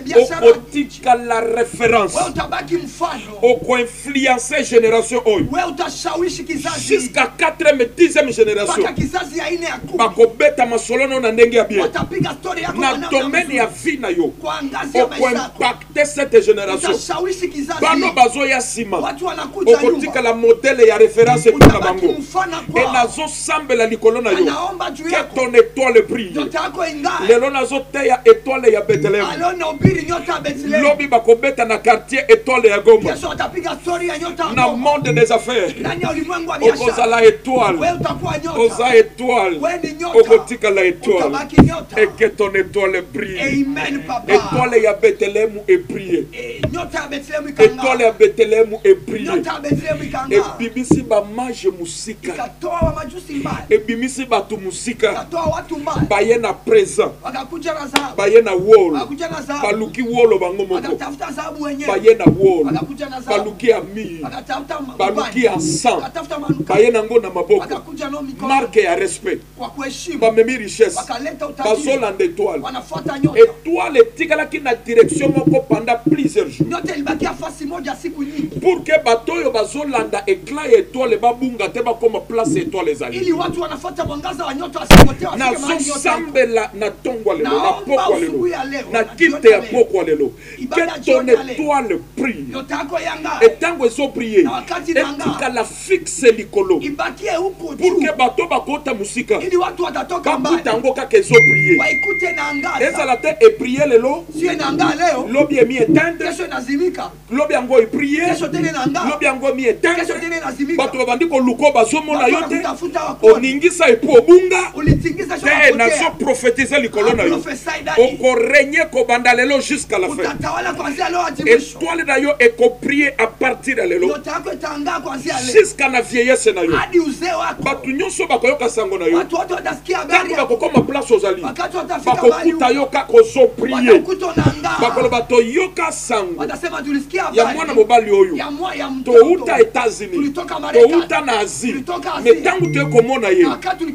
biashara, Okotika la référence. wewe utabaki mfano, Oko-influencer génération oyo. wewe utashawishi kizazi Jusqu'à 4e, 10e génération. mpaka kizazi ya ine ya kumi Bakobeta masolono na ndenge ya bien. watapiga stori yako Na kwa namna domaine nzuri. ya vie na yo. Kwa ngazi ya maisha yako Oko-impacter cette génération. utashawishi kizazi, Bano bazoya sima. watu wanakuja Okotika nyuma, la modèle ya référence mpona utabaki bango. mfano Et kwao, nazosambela likolo na yo. anaomba juu Que yako, ton étoile brille. nyota yako ingae. Lelo nazoteya étoile ya Bethléem. Alio na ubiri nyota ya Bethlehem, Lobi bakobeta na quartier étoile ya Goma. kesho watapiga stori ya nyota ya Na Goma. monde des affaires. Ndani ya ulimwengu wa biashara Okozala étoile. wewe utakuwa nyota, Oza étoile. wewe ni nyota, Okotika la étoile. utabaki nyota. Et que ton étoile brille. Amen papa. Étoile ya Bethléem est brillée. Nyota ya Bethlehem Étoile ikang'aa, ya Bethléem est brillée. nyota ya Bethlehem Et ikang'aa, bibisi ba mage musika. ikatoa wamajusi mbaya, Et bimisi batu musika. ikatoa watu mbaya, Baye na présent. wakakuja na dhahabu, Baye na wall. wakakuja na dhahabu, Baluki wolo bango moko. wakatafuta dhahabu wenyewe, Baye na wall. wakakuja na dhahabu, Baluki ami. wakatafuta Baluki ensemble. wakatafuta manuka, Baye nango na maboko. wakakuja nao mikono Marque ya respect. kwa kuheshimu, Bamemi richesse. wakaleta utajiri, Bazolanda étoile. wanafuata nyota. Étoile etikalaki na direction moko pendant plusieurs jours. Nyota ilibakia fasi moja siku nyingi, Pour que bato oyo bazolanda éclat ya étoile babunga te bakoma place étoile ezali. ili watu wanafuata mwangaza wa nyota wasipotea, wafike mahali nyota iko. Nazosambela na tongwa lelo, na Naomba pokwa usiku lelo, ya leo, na na kite jioni ya ya leo, pokwa lelo. ibada Que ton jioni ya leo, étoile brille. nyota yako yanga Etango ezobrille. na wakati nanga Etikala fixe likolo. ibakie huku Pour juu, que bato bakota musika. ili watu watatoka mbali Bakuta yango kaka ezobrille. waikute na angaza, Ezala te ebrille lelo. sio na anga leo, Lobi emi éteindre. kesho inazimika, Lobi yango ebrille. kesho tena na anga, Lobi yango emi kesho éteindre. tena inazimika. Bato babandi koluko bazomona yo te. Kutafuta wakoni, Oningisa epo obunga. ulitingiza sio Te nazo kupotea, prophétiser likolo na yo. prophesy dadi, Okorenye kobanda lelo jusqu'à la fin. utatawala kuanzia leo hadi mwisho. Étoile na yo ekobrille à partir ya lelo Nyota yako itangaa kuanzia leo jusqu'à na vieillesse na yo. hadi uzee wako. Bato nyonso bakoyoka sango na yo. Watu wote watasikia habari Tango yako, bakokoma place ozali. wakati watafika mahali Bakokuta yo kaka ozobrille. watakuta unaangaa, bakoloba toyoka sango watasema tulisikia ya mwana mobali oyo ya mtoto touta États-Unis tulitoka Marekani touta na Asie tulitoka Asie mais tangu tokomona ye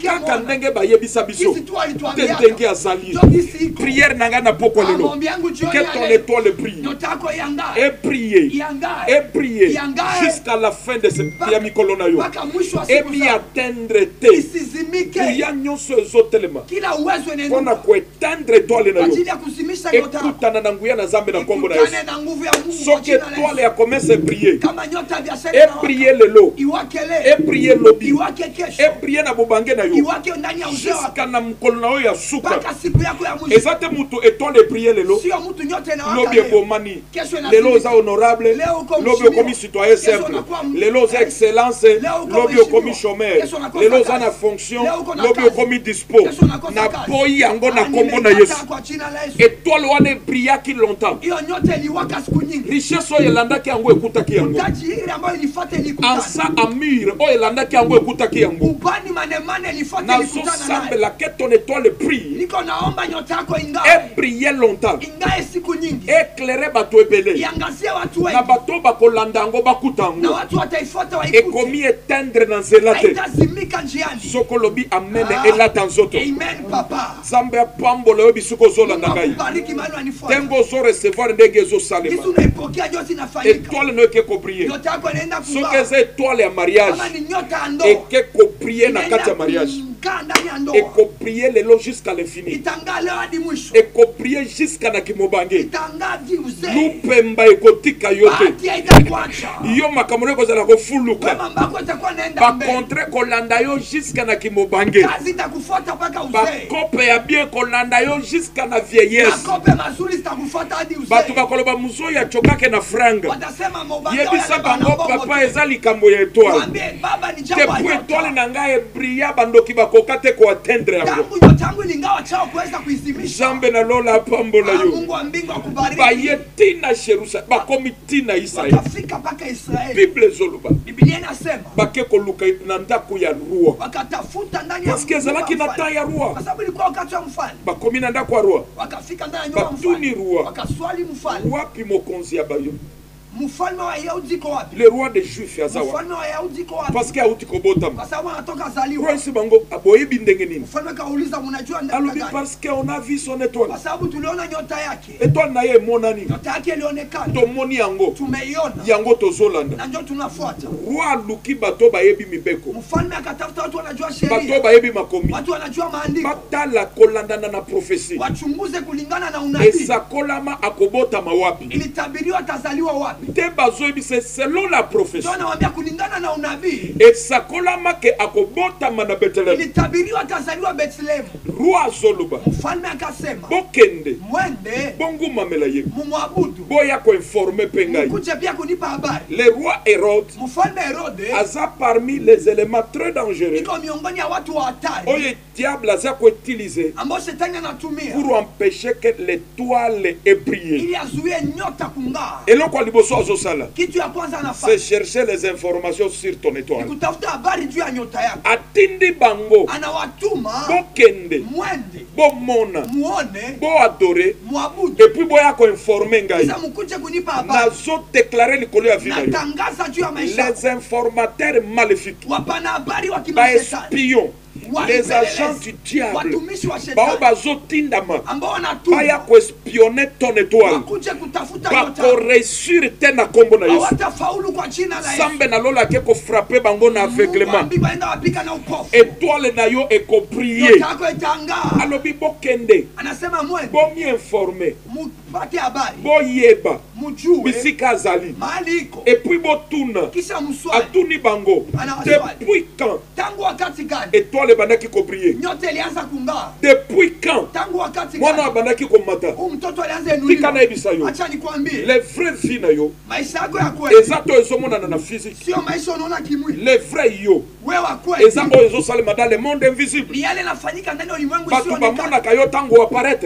kaka ndenge bayebisa biso te ndenge azali prière nanga na poko lelo que ton étoile brille et prier jusqu'à la fin de cette ya mikolo na yo et mi atteindre te ya nyonso ezotelema pona koetendre étoile na yo ekutana na nguya na Nzambe na kombo na Yesu soki étoile ya commence à briller et prier lelo et prier lobi et prier na bobange na yo jusqu'à na mukolo na yo ya suka ezate mutu étoile prier lelo lobi ebomani lelo oza honorable lobi okomi citoyen simple lelo oza excellence lobi okomi chômeur lelo oza na fonction lobi okomi dispo na boyi yango na kombo na Yesu étoile wana ebrillaki longtemps richesse oyo elandaki yango ekutaki yango ansa amir oyo elandaki yango ekutaki yango nazosambela ke ton étoile brille et briller longtemps éclairer bato ebele na bato bakolanda yango bakuta yango ekomi éteindre na nzela te soko olobi amen elata nzoto Nzambe apambola yo biso kozolanda ngai ntengo ozoresevoir ndenge ezosalema étoile no eke kobriller soki eza étoile ya mariage eke kobriller na kati ya mariage ekobriller lelo jusqu'à l'infini ekobriller jusqu'à na kimobange lupemba ekotika yo te yo makambo no ekozala kofuluka bakontre kolanda yo jusqu'à na kimobange bakope ya bien kolanda yo jusqu'à na vieillesse bato bakoloba muzo ya chokake na franga yebisa bango papa eza likambo ya étoile te po étoile na ngai ebrilla bandoki bakoka te koatteindre yango Nzambe na lola apambola yo baye tina Jerusalem bakomi tina Israel Bible ezoloba bake koluka na ndako ya roi parce que ezalaki na temps ya roi bakomi na ndako ya roi batuni roi wapi mokonzi ya bayo le roi des Juifs azawa parce que auti kobotama roi isi bango aboyebi ndenge nini alobi parce que on a vu son étoile étoile na ye emonani tomoni yango yango tozolanda roi aluki bato bayebi mibeko bato bayebi makomi batala kolandana na prophétie esakolama akobotama wapi te bazoyebisa selon la prophétie esakolama ke akobotama na Bethlehem roi azoloba bokende bongumamela ye boya koinforme mpe ngai le roi Hérode aza parmi les éléments très dangereux oyo diable aza koutiliser pour empêcher que l'étoile ait brillé. Eloko liboso azosala c'est chercher les informations sur ton étoile. Atindi bango bokende bomona bo adorer et puis boya ko informer ngai nazo déclarer likolo ya vie na yo les informateurs maléfiques ba espions les agents du diable bazotindama baya koespionner ton étoile bakoreusir te na kombo na Yesu Nzambe na lola ke kofrape bango na aveuglement étoile na yo ekobriller alobi bokende bomi informer boyeba bisika azali et puis botuna atuni bango depuis quand étoile bandaki ko briller depuis quand mwana bandaki ko mata tika na ebisa yo les vrais vie na yo exacto ezomona na physique les vrais yo exacto ezosalema dans le monde invisible batu bamonaka yo tango apparaître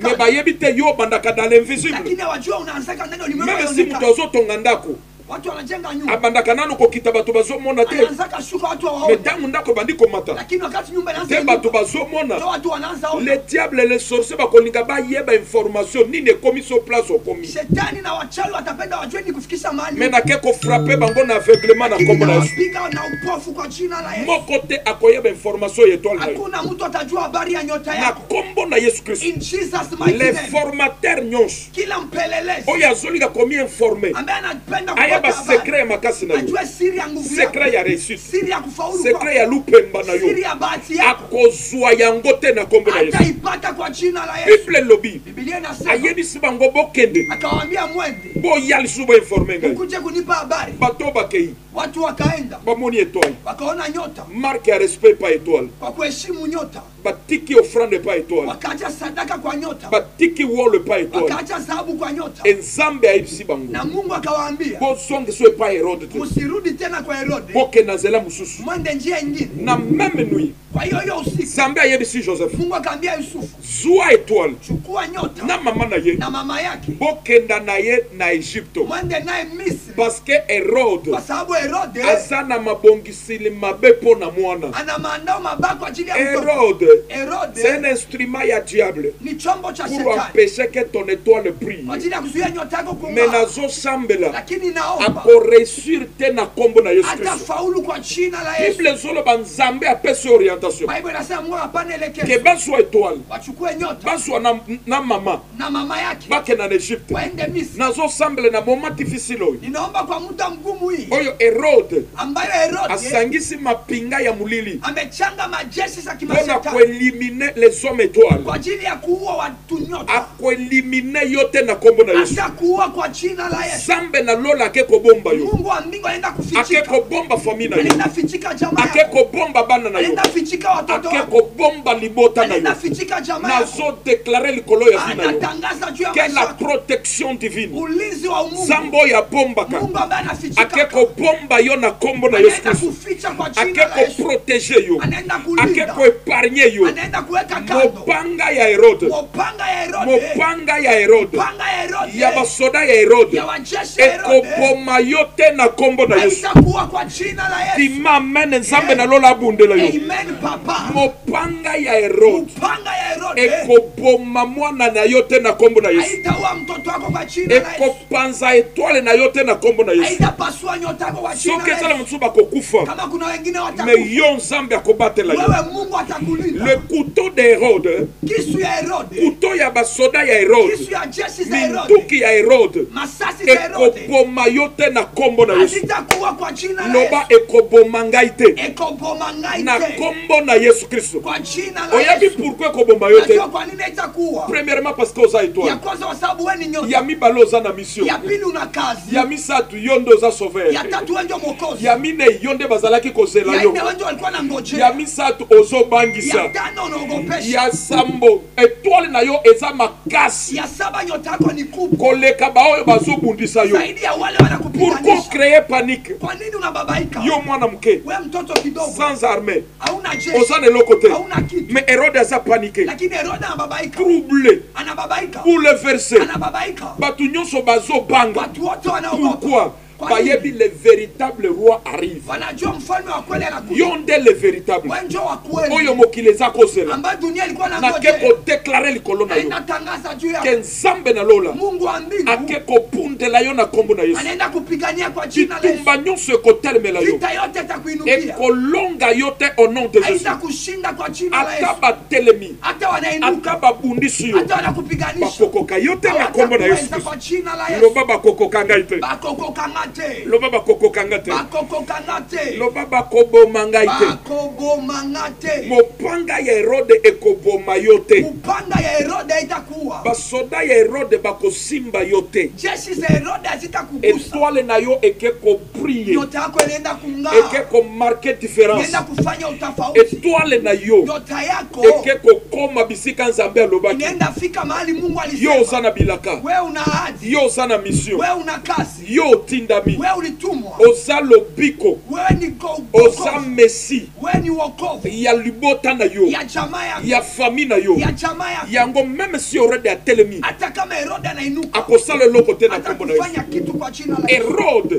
mais bayebi te yo bandaka dans l'invisible même si mutu azotonga ndako Watu wanajenga nyumba. Abandaka nano kokita bato bazomona te. Anaanza kashuka watu waone. Metangu ndako bandiko mata. Lakini wakati nyumba inaanza te bato bazomona. Watu wanaanza ona. Le diable les sorciers bakolinga ba yeba information nini ekomi so place okomi. Shetani na wachawi watapenda wajue ni kufikisha mahali. Mena keko frapper bango na aveuglement na kombo na Yesu. Piga na upofu kwa jina la Yesu. Moko te akoyeba information yetwala. Hakuna mtu atajua habari ya nyota yako. Na kombo na Yesu Kristo. In Jesus mighty name. Les formateurs nyonso. Kila mpelelezi. Oya zolinga komi informer. Ambaye anapenda ayeba secret makasi na yo. Ajue siri ya nguvu yako. Secret ya réussite. Siri ya kufaulu. Secret ya lupemba na yo. Siri ya bahati yako. Akozwa yango te na kombo na Yesu. Ataipata kwa jina la Yesu. Bible lobi. Biblia inasema. Ayebisi bango bokende. Akawaambia mwende. Boya lisubo informer ngai. Ukuje kunipa habari. Bato bakei. Watu wakaenda. Bamoni étoile. Wakaona nyota. Marque ya respect pa étoile. Kwa kuheshimu nyota. Batiki offrande pa étoile. Wakaacha sadaka kwa nyota. Batiki wole pa étoile. Wakaacha dhahabu kwa nyota. Enzambe ayibisi bango. Na Mungu akawaambia. Bosonge so pa Herode te. Musirudi tena kwa Herode. Boke na zela mususu. Mwende njia nyingine. Na même nuit. Kwa hiyo usiku. Zambe ayebisi Joseph. Mungu akaambia Yusufu. Zua étoile. Chukua nyota. Na mama na ye. Na mama yake. Bokenda na ye na Egypto. Mwende naye Misri. Parce que Herode. Kwa sababu Herode. Azana mabongisili mabe po na mwana. Ana maandao mabaya kwa ajili ya mtoto. Herode. C'est un instrument ya diable. Ni chombo cha pour shetani. empêcher que ton étoile brille. Kwa ajili ya kuzuia nyota yako kung'aa. Mais nazo sambela. Lakini naomba. Ako réussir te na kombo na Yesu Kristo. Atafaulu kwa jina la Yesu. Bible zolo banzambe apesa orientation. Bible inasema Mungu hapana elekezo. Ke baswa étoile. Wachukue nyota. Baswa na mama. Na mama yake. Bake na Egypte. Waende Misri. Nazo sambela na moment difficile oyo. Ninaomba kwa muda mgumu hii. Oyo Herode. Ambayo Herode. Asangisi mapinga ya mulili. Amechanga majeshi za kimashetani. Pour éliminer les hommes étoiles. Kwa ajili ya kuua watu nyota. Ako éliminer yote na kombo na Yesu. Atakuua kwa jina la Yesu. Zambe na lola akeko bomba yo. Mungu wa mbingu anaenda kufichika. Akeko bomba familia na yo. Anaenda fichika jamaa yako. Akeko bomba bana na yo. Anaenda fichika watoto wako. Akeko bomba libota na yo. Anaenda fichika jamaa yako. Nazo déclarer likolo ya vina yo. Anatangaza juu ya que maisha. la protection divine. Ulinzi wa Mungu. Zambo ya bomba ka. Mungu ambaye anafichika. Akeko bomba yo na kombo na Yesu Anaenda Kristo. kuficha kwa jina la Yesu. Akeko protéger yo. Anaenda kulinda. Akeko épargner yo. Anaenda kuweka kando. Mopanga ya Herode. Mopanga ya Herode. Mopanga ya Herode. Mopanga ya Herode. Ya basoda ya Herode. Ya wajeshi ya Herode. Ekopoma yote na kombo na Yesu. Haitakuwa kwa jina la Yesu. Tima amen nzambe na lola bundela yo. Amen papa. Mopanga ya Herode. Mopanga ya Herode. Ekopoma mwana na yote na kombo na Yesu. Haitaua mtoto wako kwa jina la Yesu. Ekopanza étoile na yote na kombo na Yesu. Haitapasua nyota yako kwa jina la Yesu. Soki ezala mutu bakokufa. Kama kuna wengine watakufa. Mais yo nzambe akobatela yo. Wewe Mungu atakulinda. Le couteau de Hérode. Kisu ya Herode. Couteau ya basoda ya Herode. Kisu ya jeshi za Herode. Minduki ya Herode. Masasi za Herode. Ekopoma yote na kombo na Yesu. Hazitakuwa kwa jina la Yesu. Loba ekoboma ngai te. Ekoboma ngai Na te. kombo na Yesu Kristo. Kwa jina la Oyabi Yesu. pourquoi ekoboma yote? Unajua kwa nini itakuwa? Premièrement parce que oza Ya étoile. kwanza kwa sababu wewe ni nyota. Ya mibale oza na mission. Ya pili una kazi. Ya misatu yo nde oza sauveur. Ya tatu wewe ndio mwokozi. Ya mine yo nde bazalaki kozela Ya yo. nne wewe ndio walikuwa na ngojea. Ya misatu ozobangisa. Ya tano unaogopesha. Ya sambo étoile na yo eza makasi. Ya saba nyota yako ni kubwa. Koleka baoyo bazobundisa yo. Zaidi ya wale Pourquoi wanakupiganisha. créer panique? Kwa nini unababaika? Yo mwana mke Wewe mtoto kidogo. sans armée. Hauna jeshi. Oza na côté. Hauna kitu. Mais Hérode aza paniqué. Lakini Herode anababaika. Troublé. Anababaika. Bouleversé. Anababaika. Batu nyonso bazobanga. Watu wote wanaogopa. Pourquoi? Kwa nini? Bayebi le véritable roi arrive. Wanajua mfalme wa kweli anakuja. Yo nde le véritable. Wewe ndio wa kweli. Oyo mokili eza kozela. Ambaye dunia ilikuwa na Nake kodeklare likolo na yo. inatangaza juu ya Ke nzambe na lola. Mungu wa mbingu. Ake kopundela yo na kombo na Yesu. Anaenda kupigania kwa jina la Yesu. Bitumba nyonso ekotelemela yo. Vita yote itakuinukia. Ekolonga yo te au nom de Jésus. Haitakushinda kwa jina la Yesu. Ata batelemi. Hata wanainuka. Ata babundisi yo. Hata wanakupiganisha. Bakokoka yo te na kombo na Yesu. Kwa jina la Yesu. Loba bakokoka ngai te. Bakokoka ngate. Loba bakokoka ngai te. Bakokoka ngate. Loba bakoboma ngai te. Bakoboma ngate. Mopanga ya Herode ekoboma yo te. Upanga ya Herode itakuwa. Basoda ya Herode bakosimba yo te. Jeshi za Herode hazitakugusa. Étoile na yo ekeko briller. Nyota yako inaenda kung'aa. Ekeko marquer différence. Inaenda kufanya utofauti. Étoile na yo Nyota yako ekeko koma bisika nzambe alobaki. inaenda fika mahali Mungu alisema. Yo oza na bilaka. Wewe una ahadi. Yo oza na mission. Wewe una kazi. Yo otinda oyambami. Wewe ulitumwa. Oza lobiko. Wewe ni Oza messi. Wewe ni wokovu. Ya libota na yo. Ya jamaa yako. Ya famille na yo. Ya jamaa yako. Yango même si Herode a telemi. Hata kama Herode anainuka. Akosala loko te na kombo na Yesu. Atafanya kitu kwa jina la Yesu.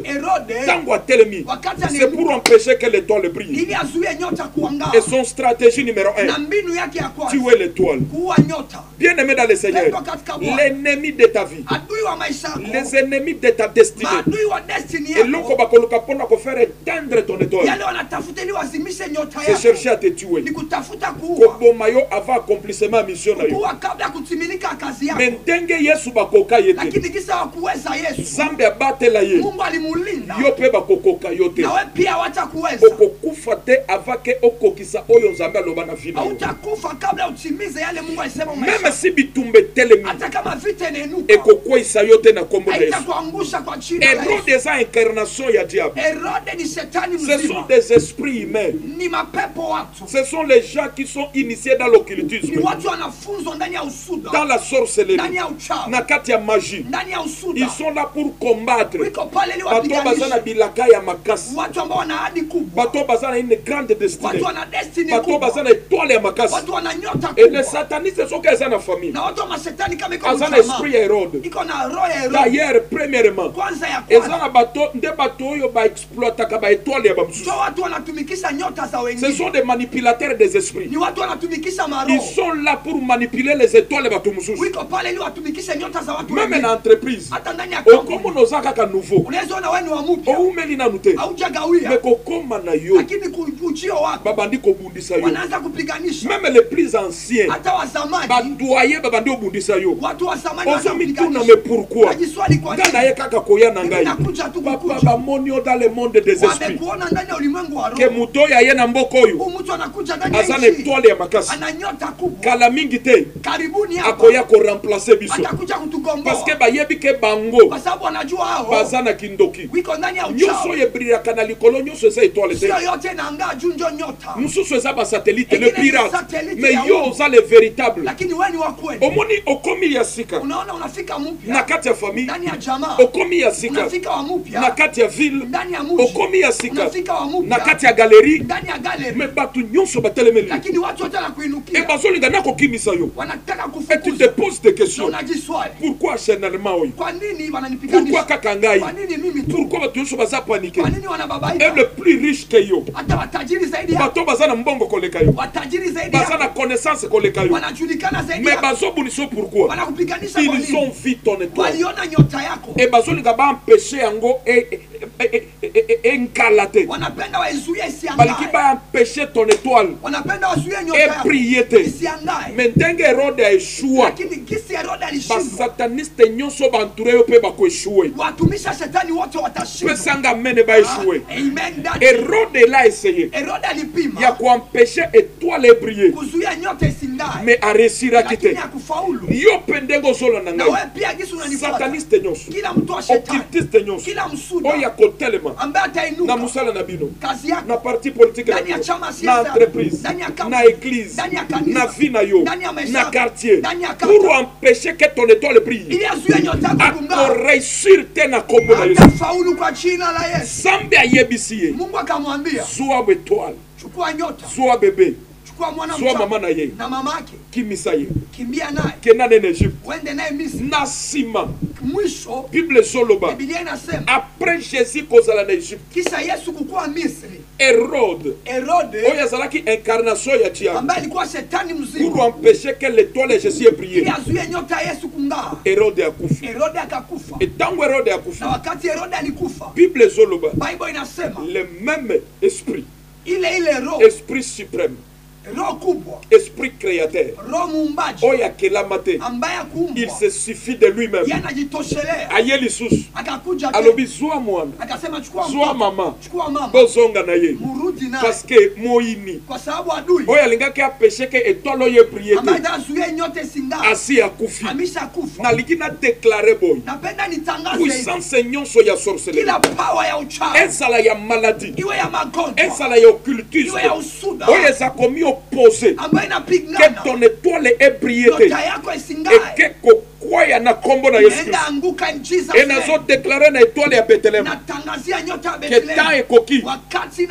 Herode. Tango a telemi. C'est pour empêcher que l'étoile brille. Ili azuie nyota kuangaa. Et son stratégie numéro 1. Na mbinu yake ya kwanza. Tuer l'étoile. Kuua nyota. Bien aimé dans le Seigneur. L'ennemi de ta vie. Adui wa maisha yako. Les ennemis de ta destinée. Adui wa destiny Et loko bakoluka pona ko faire éteindre ton étoile. Yale wanatafuta ili wazimishe nyota C'est yako. chercher à te tuer. Ni kutafuta kuua. Kobomayo avant accomplissement mission na yo. Kuua kabla kutimilika kazi yako. Mentenge Yesu bakoka yete. Lakini kisa wakuweza Yesu. Zambe abatela ye. Mungu alimulinda. Yo pe bakokoka yote. Na wewe pia watakuweza. Okokufa te avant que okokisa oyo Nzambe aloba na vina. Hautakufa kabla utimize yale Mungu alisema maisha. Même si bitumbe telemi. Hata kama vita inenuka. Ekokwisa yote na kombo na Yesu. Haitakuangusha kwa jina la Yesu. Herode eza incarnation ya diable. Herode ni shetani mzima. Ce sont des esprits humains. Ni mapepo watu. Ce sont les gens qui sont initiés dans l'occultisme. Ni watu wanafunzwa ndani ya usuda. Dans la sorcellerie. Ndani ya uchawi. Na kati ya magie. Ndani ya usuda. Ils sont là pour combattre. Wiko pale ili Bato bazana bilaka ya makasi. Watu ambao wana ahadi kubwa. Bato bazana une grande destinée. Watu wana destiny kubwa. Bato bazana étoile ya makasi. Watu wana nyota kubwa. Et les satanistes sont qu'à na famille. Na watu wa mashetani kama iko azana esprit ya Herode. Iko na roho ya Herode. D'ailleurs premièrement. Kwanza ya kwanza. Ezana bato nde bato oyo ba exploiter ka ba étoile ya bamsusu. So watu wanatumikisha nyota za wengine. Ce sont des manipulateurs des esprits. Ni watu wanatumikisha maroho. Ils sont là pour manipuler les étoiles ya batu mususu. Wiko pale ili watumikishe nyota za watu wengine. Même en entreprise. Hata ndani ya kampuni. Okomo nozaka ka nouveau. Unaweza ona wewe ni wa mpya. Oumeli na nute. Haujagawia. Mais kokoma na yo. Lakini kujio wako. Babandi kobundisa yo. Wanaanza kupiganisha. Même les plus anciens. Hata wa zamani. Badoyer babandi obundisa yo. Watu wa zamani wanapiganisha. Mais pourquoi? Najiswali kwa nini? Ngana ye kaka koya na ngai. Nakuja tu kukuja. Papa monio dans le monde des esprits. Wamekuona ndani ya ulimwengu wa roho. Ke muto ya ye na mboko yo. Mtu anakuja ndani ya azana étoile ya makasi. Ana nyota kubwa. Kala mingi te. Karibuni hapa. Akoya ko remplacer biso. Atakuja kutugomboa. Parce que bayebi ke bango. Kwa sababu anajua hao. Bazana kindoki. Wiko ndani ya uchawi. Nyuso ye brilla kana likolo nyuso eza étoile te. Sio yote na anga junjo nyota. Mususu eza ba satellite le pirate. Mais ya yo oza le véritable. Lakini wewe ni wa kweli. Omoni okomi ya sika. Unaona unafika mpya. Na kati ya famille. Ndani ya jamaa. Okomi ya sika. Unafika wa mpya. Na kati ya ville. Ndani ya mji. Okomi ya sika. Unafika wa mpya. Na kati ya galerie. Ndani ya gallery. Mais batu nyonso batelemeli. Lakini watu wote wanakuinukia. Et bazolinga nako kimisa yo. Wanataka kufukuza. Et tu te poses des questions. Unajiswali. Pourquoi généralement oyo? Kwa nini wananipiganisha? Pourquoi kaka ngai? Kwa nini mimi tu? Pourquoi batu nyonso baza paniquer? Kwa nini wanababaika? Et le plus riche que yo. Hata watajiri zaidi yako. Bato bazana mbongo koleka yo. Watajiri zaidi yako. Bazana connaissance koleka yo. Wanajulikana zaidi yako. yako. Mais bazobuniso pourquoi? Wanakupiganisha kwa nini? Ils ont vu ton étoile. Waliona nyota yako. Et bazolinga ba empêcher yango enkala te. Wanapenda waizuie isiangae. Baliki ba empêcher ton étoile. Wanapenda wazuie nyota yako. Et prier te. Isiangae. Mentenge Herode a échoué. Lakini kisi Herode alishindwa. Ba sataniste nyonso ba entouré yo pe ba ko échouer. Watumisha shetani wote watashindwa. Pesanga mene ba échouer. Amen. Herode l'a essayé. Herode alipima. Ya ko empêcher étoile de briller. Kuzuia nyota isingae. Mais a réussir à quitter. Lakini akufaulu. Yo pendengo solo na ngai. Na wewe pia gisi unanifuata. Sataniste nyonso. Kila mtu wa shetani. Occultiste nyonso. Kila msuda. Oya ko telema. Ambaye atainuka. Na musala na bino. Kazi yako. Na parti politique na ndani ya chama na entreprise. Na église. Ndani ya kanisa. Na vie na yo. Ndani ya maisha. Na quartier. Ndani ya pour empêcher que ton étoile brille. Ili azuie nyota yako kung'aa. Ako réussir tena kombo na Yesu. Atafaulu kwa jina la Yesu. Zambe ayebisi ye. Mungu akamwambia. Zua étoile. Chukua nyota. Zua bébé. Chukua mwana mchanga. Zua mama na ye. Na mamake. Kimisa ye. Kimbia naye. Kena nene Egypte. Wende naye Misri. Na sima. Mwisho. Bible soloba. Biblia inasema. Après Jésus kozala na Egypte. Kisha Yesu kukua Misri. Herode. Oyo azalaki incarnation ya diable. Ambaye alikuwa shetani mzima. Pour empêcher que l'étoile de Jésus ait brillé. Ili azuie nyota Yesu kung'aa. Herode akufa. Herode akakufa. Et tangu Herode akufa. Na wakati Herode alikufa. Bible soloba. Bible inasema. Le même esprit. Ile roho. Esprit suprême. Roho kubwa. Esprit créateur. Roho muumbaji. Oya kelamate. Ambaye akumbwa. Il se suffit de lui-même. Yanajitoshelea. Ayeli sus. Akakuja. Alobi zwa mwana. Akasema chukua zwa mama. Chukua mama. Bozonga na ye. Murudi naye. Parce que moini. Kwa sababu adui. Oya lingaki apeshe ke étoile oye prier. Ambaye azuie nyote singa. Asi akufi. Amisha kufa. Na lingina déclarer boy. Napenda nitangaze. Puissance nyonso ya sorcellerie. Kila power ya uchawi. Ezala ya maladie. Iwe ya magonjwa. Ezala ya occultisme. Iwe ya usuda. Oya za komi opposé. Ambaye inapigana. Que ton étoile est brillée. Nyota yako isingae. Et que kwaya na kombo na Yesu Kristo. Et nazo déclarer na étoile ya Bethléem que temps ekoki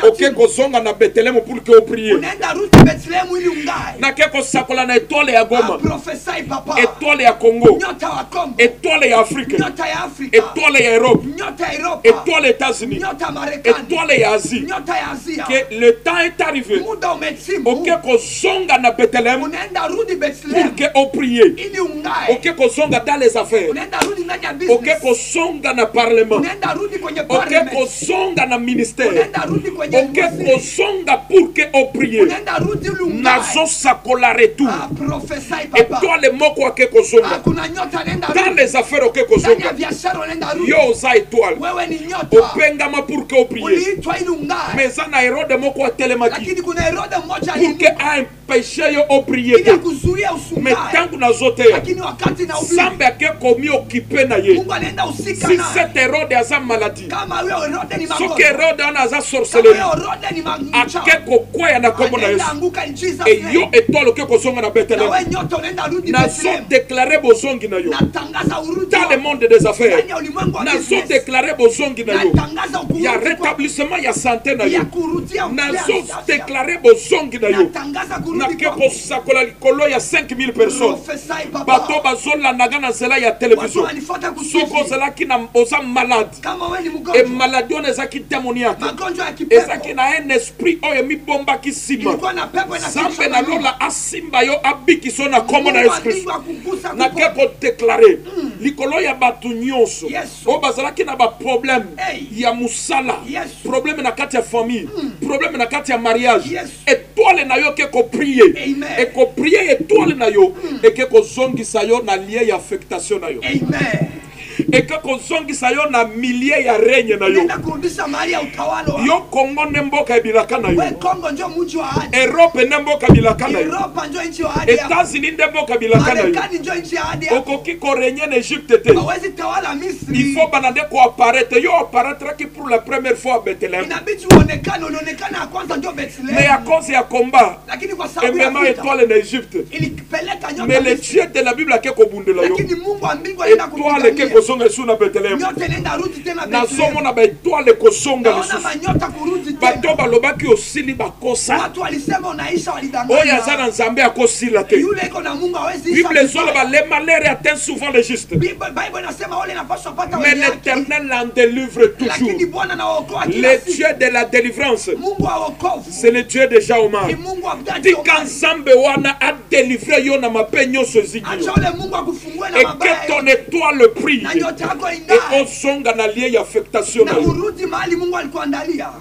oke kozonga na Bethléem pour que o prier. Na ke kosakola na étoile ya Goma, étoile ya Congo, étoile ya Afrique, étoile ya Europe, étoile ya États-Unis, étoile ya Asie. Que le temps est arrivé oke kozonga na Bethléem pour que o prier. Oke kozonga dans les affaires, oke kozonga na parlement, oke kozonga na ministère, oke kozonga pour que o prier. Nazo sakola retour. Étoile moko oke kozonga dans les affaires, oke kozonga. Yo za étoile opengama pour que o prier. Mais ça na Hérode moko atelemaki pour que a empêché yo o prier. Mais tant que nazote Sambe ake komi occupé na ye. Si cet Hérode a sa maladie, ce que Hérode a sa sorcellerie, ake kokwaya na kombo na Yesu. Et yo étoile ke kozonga na Bethléem. Nazo déclarer bozongi na yo dans le monde des affaires. Nazo déclarer bozongi na yo. Il y a rétablissement, il y a santé na yo. Nazo déclarer bozongi na yo. Na ke kosakola likolo ya 5000 personnes. Bato bazola naga na zela ya télévision. Soko zela ki na oza malade. Et maladie on ezaki démoniaque. Ezaki na un esprit oyo mi bomba ki sima. Sambe na lola asimba yo abiki so na kombo na Yesu Kristo. Na ke ko déclarer likolo ya batu nyonso. O bazala ki na ba problème ya musala. Problème na kati ya famille. Problème na kati ya mariage. Étoile na yo ke ko prier. Et ko prier étoile na yo et ke ko zongisa yo na lié ya affectation na yo. Et que kozongisa yo na milliers ya règne na yo. Yo Congo nemboka ebilaka na yo. Europe nemboka bilaka na yo. États-Unis nemboka bilaka na yo. Okoki ko régner en Égypte te. Il faut banade ko apparaître. Yo apparaîtra qui pour la première fois à Bethléem. Mais à cause ya combat, et même étoile en Égypte. Mais le Dieu de la Bible a ke ko bundela yo. Étoile ke ko zonga suna Bethléem. Na somo na ba étoile ko zonga lisusu. Bato balobaki osili bakosa. Oya za na Nzambe akosila te. Bible zoloba les malheurs atteignent souvent les justes. Mais l'Éternel en délivre toujours. Le Dieu de la délivrance, c'est le Dieu de Jaomar. Tika Nzambe wana a délivré yo na mapenyo sozigi. Et que ton étoile prie. Et osonga na lié ya affectation na yo.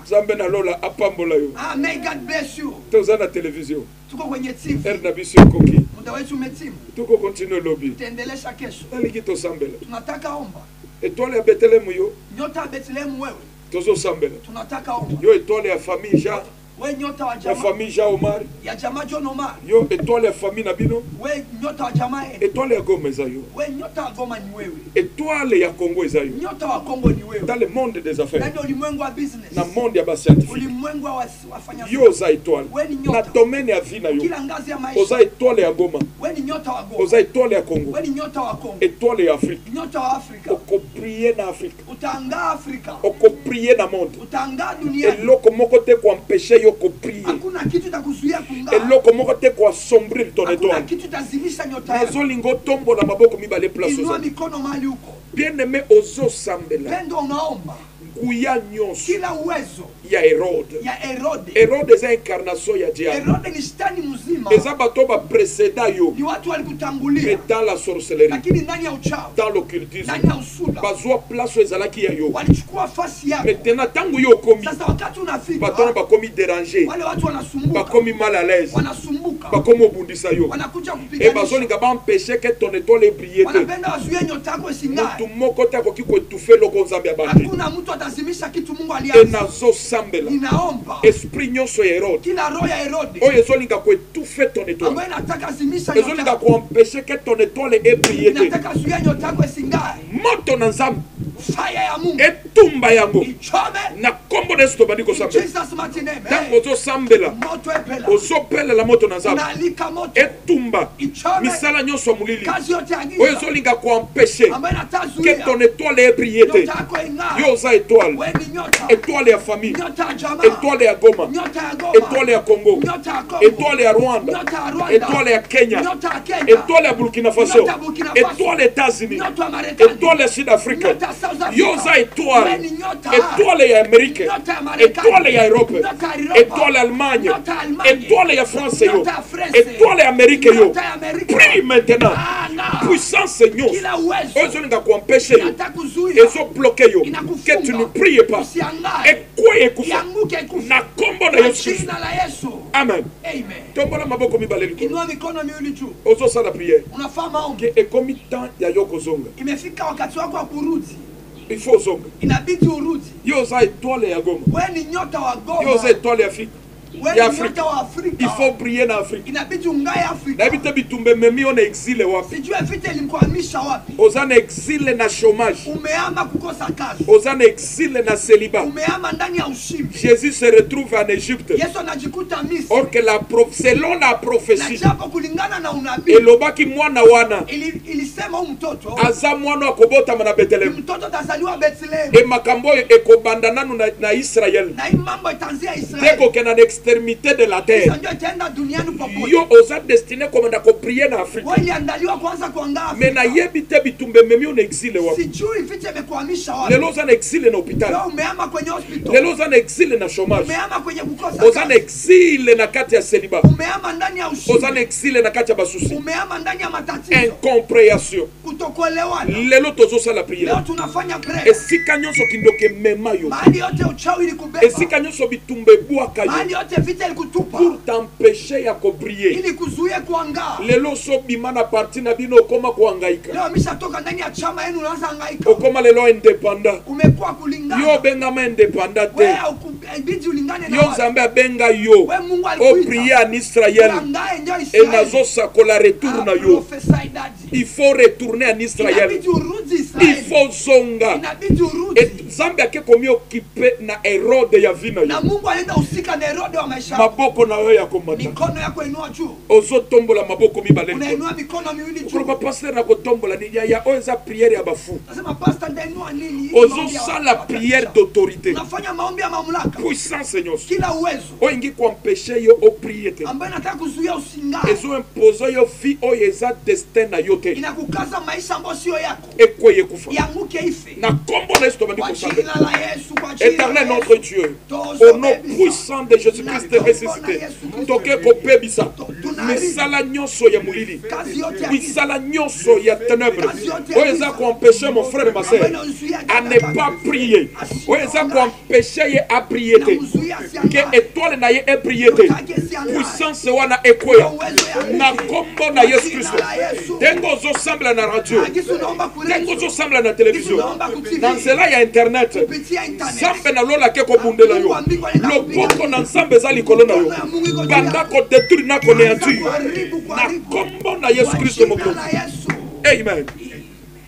Nzambe na lola apambola yo. May God bless you. Toza na télévision. Tuko kwenye TV. Na biso koki. Muda wetu umetimu. Tuko continue lobby. Tuendelesha kesho. Aliki to sambela. Tunataka omba. Étoile ya Bethléem yo. Nyota ya Bethléem wewe. Tozo sambela. Tunataka omba. Yo étoile ya famille Jean. We nyota wa La jamaa. famille Jean Omar. Ya jamaa John Omar. Yo étoile ya famille Nabino. We nyota wa jamaa ene. Étoile ya Goma eza yo. We nyota wa Goma ni wewe. Étoile ya Congo eza yo. Nyota wa Kongo ni wewe. Dans le monde des affaires. Ndio ulimwengu wa business. Na monde ya ba scientifique. Ulimwengu wa wafanya. Yo za étoile. We ni nyota. Na domaine ya vie na yo. Kila ngazi ya maisha. Oza étoile ya Goma. We ni nyota wa Goma. Oza étoile ya Congo. We ni nyota wa Kongo. Étoile ya Afrique. Nyota wa Afrika. Oko prier na Afrique. Utanga Afrika. Oko prier na monde. Utanga dunia. Eloko moko te ko empêcher yo ko prier. Hakuna kitu takuzuia kunga. Eloko moko te ko assombrir ton étoile. Hakuna kitu tazimisha nyota yako. Nazolingo tombo na maboko mibale place Inua oza. mikono mahali huko. Bien-aimé ozo sambela. Pendo unaomba. Nguya nyonso Kila uwezo ya Hérode. ya Herode. Hérode eza incarnation ya diable. Herode ni shetani mzima. Eza bato ba précédent yo. Ni watu walikutangulia. Mais dans la sorcellerie, Lakini ndani ya uchawi. dans l'occultisme, Ndani ya usuda. bazwa place ezalaki ya yo. Walichukua fasi yako. Maintenant tangu yo komi, Sasa wakati unafika. bato bakomi déranger, Wale watu wanasumbuka. bakomi mal à l'aise, Wanasumbuka. bakomi obundisa yo. Wanakuja Et kupiganisha. bazolinga ba empêcher que ton étoile brille. Wanapenda wazuie nyota yako isingae. Mutu moko te akoki koetufe loko Nzambe abandi. Hakuna mtu atazimisha kitu Mungu Et alianza. nazo sambela. Ninaomba. Esprit nyonso ya Hérode. Kila roho ya Herode. Oyo ezolinga koetufe ton étoile. Ambaye nataka zimisha nyota Ezolinga yako. ko empêcher que ton étoile ait brillé. Nataka zuia nyota yako isingae. Moto na Nzambe fire ya Mungu etumba yango ichome na kombo na Yesu tobandi in kosambela. Jesus mighty name. Tango ozosambela Moto epela ozopelela moto na nzambe unalika moto etumba ichome misala nyonso ya molili kazi yote ya oyo giza ezolinga koampeshe ambayo ke inatazuia ton étoile ebrille te. nyota yako ing'aa. Yo oza étoile, Wewe ni nyota, étoile ya famille, nyota ya jamaa, étoile ya Goma, nyota ya Goma, étoile ya Congo, nyota ya Kongo, étoile ya Rwanda, nyota ya Rwanda, étoile ya Kenya, nyota ya Kenya, étoile ya Burkina Faso, nyota ya Burkina Faso, étoile États-Unis, nyota ya Marekani, étoile ya Sud-Afrique, nyota ya South Africa. yo oza étoile, Wewe ni nyota, étoile ya Amérique, nyota ya Marekani, étoile ya Europe, nyota ya Europa, étoile ya Allemagne, nyota ya Allemagne, étoile ya France yo, nyota ya France, étoile ya Amérique yo. nyota ya Amerika. Prie maintenant. Ana. Puissance nyonso Kila uwezo oyo ezolinga kuampeshe yo, inataka kuzuia, ezobloke yo, inakufunga, que tu ne pries pas, usiangae, ekwe ekufa ianguke kufa. na kombo na Kwa Yesu Kristo. jina la Yesu. Amen. Amen. Tombola maboko mibale likolo. Inua mikono miwili juu. Ozosala prière. Unafanya maombi. Ke ekomi temps ya yo kozonga. Imefika wakati wako wa kurudi. Il faut ozonga. Inabidi urudi. Yo oza étoile ya Goma. Wewe ni nyota wa Goma. Yo oza étoile ya Afrique. Wewe ya ni Afrique. nyota wa Afrika. Il faut prier na Afrique. Inabidi ungae Afrika. Na bite bitumbe memi on exile wapi. Sijue vita ilikuhamisha wapi. Oza na exile na chômage. Umeama kukosa kazi. Oza na exile na célibat. Umeama ndani ya ushimbi. Jésus se retrouve en Égypte. Yesu anajikuta Misri. Or que selon la Na prophétie, japo kulingana na unabii. elobaki mwana wana Ilisema huyu mtoto. aza mwana akobotama na Bethlehem. Mtoto atazaliwa Bethlehem. E makambo oyo ekobanda nanu na Israel. Na hii mambo itaanzia Israeli. Teko kena na extrémité de la terre. Sasa ndio itaenda duniani popote. Yo oza destiné komanda ko prier na Afrique. Wewe iliandaliwa kwanza kuangaa Mais na Afrika. yebi te bitumbe memi on exile wapi. Sijui vita imekuhamisha wapi. Lelo oza na exile na hôpital. Leo umeama kwenye hospital. Lelo oza na exile na chômage. Umeama kwenye kukosa Oza na kazi. exile na kati ya célibat. Umeama ndani ya ushindi. Oza na exile na kati ya basusi. Umeama ndani ya matatizo. Incompréhension. Kutokuelewana. Lelo tozosala Leo prière. tunafanya prayer. Esika nyonso kindoke mema yo. Mahali yote uchawi ilikubeba. Esika nyonso bitumbe bwaka yo. Mahali yote vita ilikutupa. Pour t'empêcher ya kobriller. Ili kuzuia kuangaa. Lelo so bima na parti na bino okoma kuhangaika. Leo ameshatoka ndani ya chama yenu unaanza hangaika. Okoma lelo indépendant. Umekuwa kulingana. Yo bengama indépendant te. Wewe ukubidi ulingane na Yo watu. Nzambe abenga yo. Wewe Mungu O alikuita. prier en Israël. Uangae ndio Et Israeli. nazo sakola retour na yo. Prophesy daddy. Il faut retourner en Israël. Inabidi urudi Il Israeli. faut zonga. Inabidi urudi. Et Nzambe ake komi occupé na Herode ya vina Na yo. Mungu alienda usika na Herode wa maisha yako. Maboko na yo ya komata. Mikono yako inua juu. Ozotombola maboko mibale. Unainua mikono miwili juu. Koloba pasteur na kotombola ni ya oyo eza prière ya bafu. Nasema pastor ndainua nini? Ozosala prière d'autorité. Unafanya maombi ya mamlaka. Puissance nyonso. Kila uwezo Oyo ingi kuempêcher yo oprier te. ambaye nataka kuzuia usingae. Ezo impose yo vie oyo eza destin na yo te. Inakukaza maisha ambayo sio yako. Ekoye kufa. Yanguke ife. Na kombo na Yesu tobandi Kwa kosambela. jina la Yesu, kwa jina la Éternel Yesu. notre Dieu, au nom puissant de Jésus-Christ ressuscité, toke kopebisa misala nyonso ya molili, misala nyonso ya ténèbres, oyo eza koempêcher mon frère et ma sœur à ne pas prier, oyo eza koempêcher ye à prier te, que étoile na ye eprier te, puissance wana ekweya na kombo na Yesu Kristo. Ndengo ozosambela na radio, ndengo ozosambela na télévision, na nzela ya internet, Nzambe na lola ke kobundela yo. Loboko na Nzambe eza likolo na yo. Banda kodétruire na konéantir yo. Na kombo na Yesu Kristo mokonzi. Amen.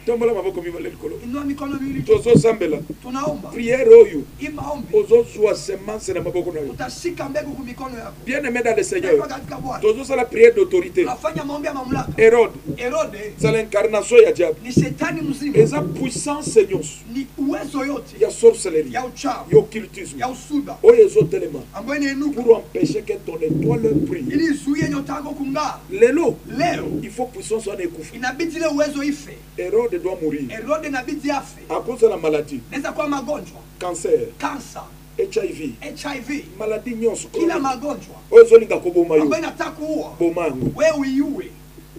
Tombola maboko mibale likolo. Inua mikono miwili. Tozosambela. Tunaomba. Prière oyo. Hii maombi. Ozozwa semence na maboko na yo. Utashika mbegu kwa mikono yako. Bien-aimé dans le Seigneur. Katika Bwana. Tozosala prière d'autorité. Tunafanya maombi ya mamlaka. Hérode. Herode C'est l'incarnation ya diable. ni shetani mzima. Eza puissance nyonso. Ni uwezo yote Ya sorcellerie. ya uchawi, Ya occultisme. ya usuda Oyo ezotelema. ambayo ni inuka Pour empêcher que ton étoile brille. ili izuie nyota yako kung'aa. Lelo. Leo Il faut puissance wana ekufa. inabidi ile uwezo ife. Hérode doit mourir. Herode inabidi afe. À cause de la maladie, Inaweza kuwa magonjwa, cancer, kansa, HIV, HIV, maladie nyonso. kila magonjwa Oyo ezolinga koboma yo. ambayo inataka kuua Boma yango. wewe uiue.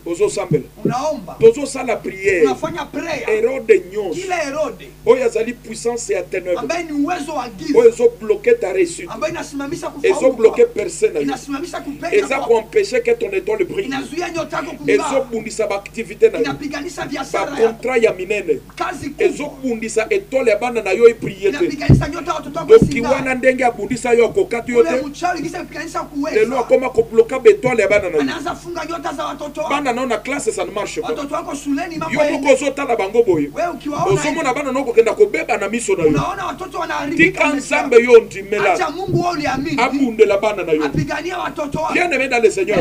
Ozosambela. Unaomba, Tozosala prière. unafanya prayer. Hérode nyonso. Kila Herode Oyo azali puissance ya ténèbres. ambaye ni uwezo wa giza Oyo ezobloquer ta réussite. ambayo inasimamisha kufaulu Ezobloquer kwako, personne na yo. inasimamisha kupenya Eza kwako, koempêcher que ton étoile brille. inazuia nyota yako kung'aa, Ezobundisa baactivité na yo. inapiganisha biashara yako, Bacontrat ya minene. kazi kubwa, Ezobundisa étoile ya bana na yo epriye te. inapiganisha nyota ya watoto wako Doki sing'aa. wana ndenge abundisa yo akokati yo Ule te. mchawi kisa kupiganisha Lelo kuweza, akoma kobloka baétoile ya bana na yo. anaanza funga nyota za watoto Bana bana na classe ça ne marche pas. Watoto wako shuleni mambo yo moko ozotala bango boye. Wewe ukiwaona ozomona bana noko kenda kobeba na miso na yo. Unaona watoto wanaharibika. Tika nzambe yo ndimela. Acha Mungu wao uliamini. Abundela bana na yo. Apigania watoto wao. Bien aimé dans le Seigneur.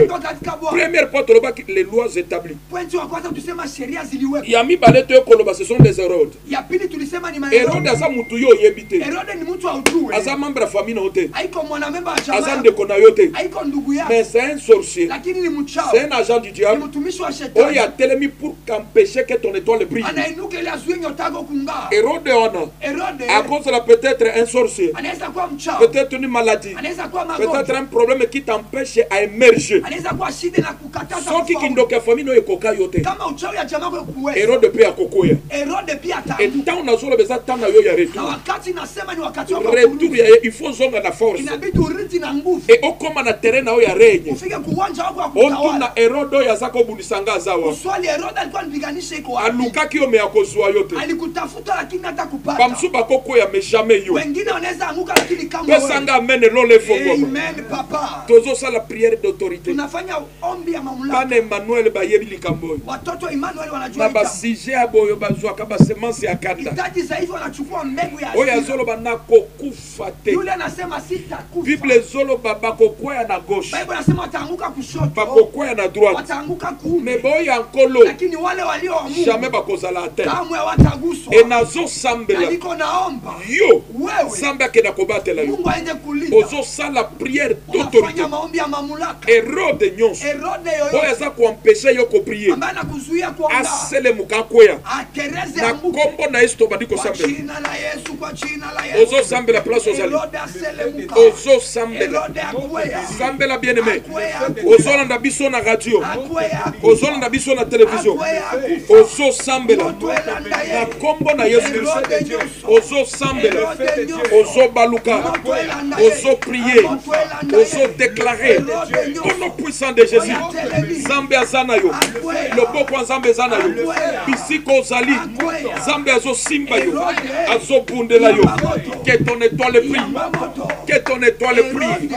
Première porte les lois établies. Pointi wa kwanza tulisema sheria ziliwekwa. Ya mibale to koloba ce sont des Hérodes. Ya pili tulisema ni maeneo. Hérode asa mutu yo yebite. Hérode ni mtu aujue. Asa membre famille na ote. Haiko mwanamemba wa jamaa. Asa ndeko na yote. Haiko ndugu yake. Mais c'est un sorcier. Lakini ni mchawi. C'est un agent du diable. Ni mtumishi wa shetani. Oh, il a tellement pour qu'empêcher que ton étoile brille. Anainuka ili azuie nyota yako kung'aa. Hérode ona. Hérode. À cause de peut-être un sorcier. Anaweza kuwa mchawi. Peut-être une maladie. Anaweza kuwa magonjwa. Peut-être un problème qui t'empêche à émerger. Anaweza kuwa shida na kukataza. Soki kindoka famille no ekoka yote. Kama uchawi ya jamaa kwa kuweza. Hérode pia akokoya. Hérode pia ata. Et tant na zolo beza tant na yo ya Na retour. wakati nasema ni wakati wako Retour ya il faut zonga na force. inabidi uriti na nguvu. Et okoma na terrain na yo ya règne. Ufike kuwanja wako wa Ontu kutawala. na Hérode ya zako bunisanga zawa. Uswali Hérode alikuwa anipiganisha iko wapi? Aluka ki yo me akozwa yote. Alikutafuta lakini hata kupata. Bamsuba kokoya mais jamais yo. Wengine wanaweza anguka lakini kama wewe. Pesanga amen lole fongo. Amen papa. Tozo sa la prière d'autorité. Tunafanya ombi ya mamlaka. Bana Emmanuel bayebi likambo. Watoto Emmanuel wanajua Na ba sije aboyo bazwa ka ba semence ya kata. hitaji za hivyo wanachukua mbegu ya Oya zolo bana kokufa te. yule anasema sitakufa. Bible zolo baba kokoya na gauche. Bible anasema wataanguka kushoto. Bakokoya na droite. Wataanguka kuume. Mais boya nkolo. Lakini wale walioamua Jamais bakozala te. kamwe wataguswa. Et nazo sambela. Niko naomba Yo. wewe Samba kena kobatela yo. Mungu aende kulinda. Ozo sala prière d'autorité. Unafanya maombi ya mamlaka. Hérode nyonso. Hérode Boya yoyo za kuempêcher yo ko prier. ambaye anakuzuia kuomba. Asele mukakoya. Atereze Na anguke. kombo na esto badiko Kwa sambela. jina la Yesu, kwa jina la Yesu. Ozo sambela place ozali. Hérode aselemuka. Ozo sambela. Hérode akwea. Sambela bien aimé. Akwea. Ozo landa biso na radio. Akwea. Ozo landa biso na télévision. Akwea. Ozo sambela. Motwela Na ndaye. kombo na Yesu Kristo. Hérode nyonso. Ozo sambela. Hérode nyonso. Ozo baluka. Motwela ndaye. Ozo prier. Motwela ndaye. Ozo déclarer. Hérode nyonso. Au nom puissant de Jésus. Zambe azana yo. Akwea. Loboko wa Zambe azana yo. Akwea. Bisiko ozali. Akwea. Zambe azo simba yo. Hérode. Azo bundela yo. Yamamoto. Que ton étoile brille. Yamamoto. Que ton étoile brille.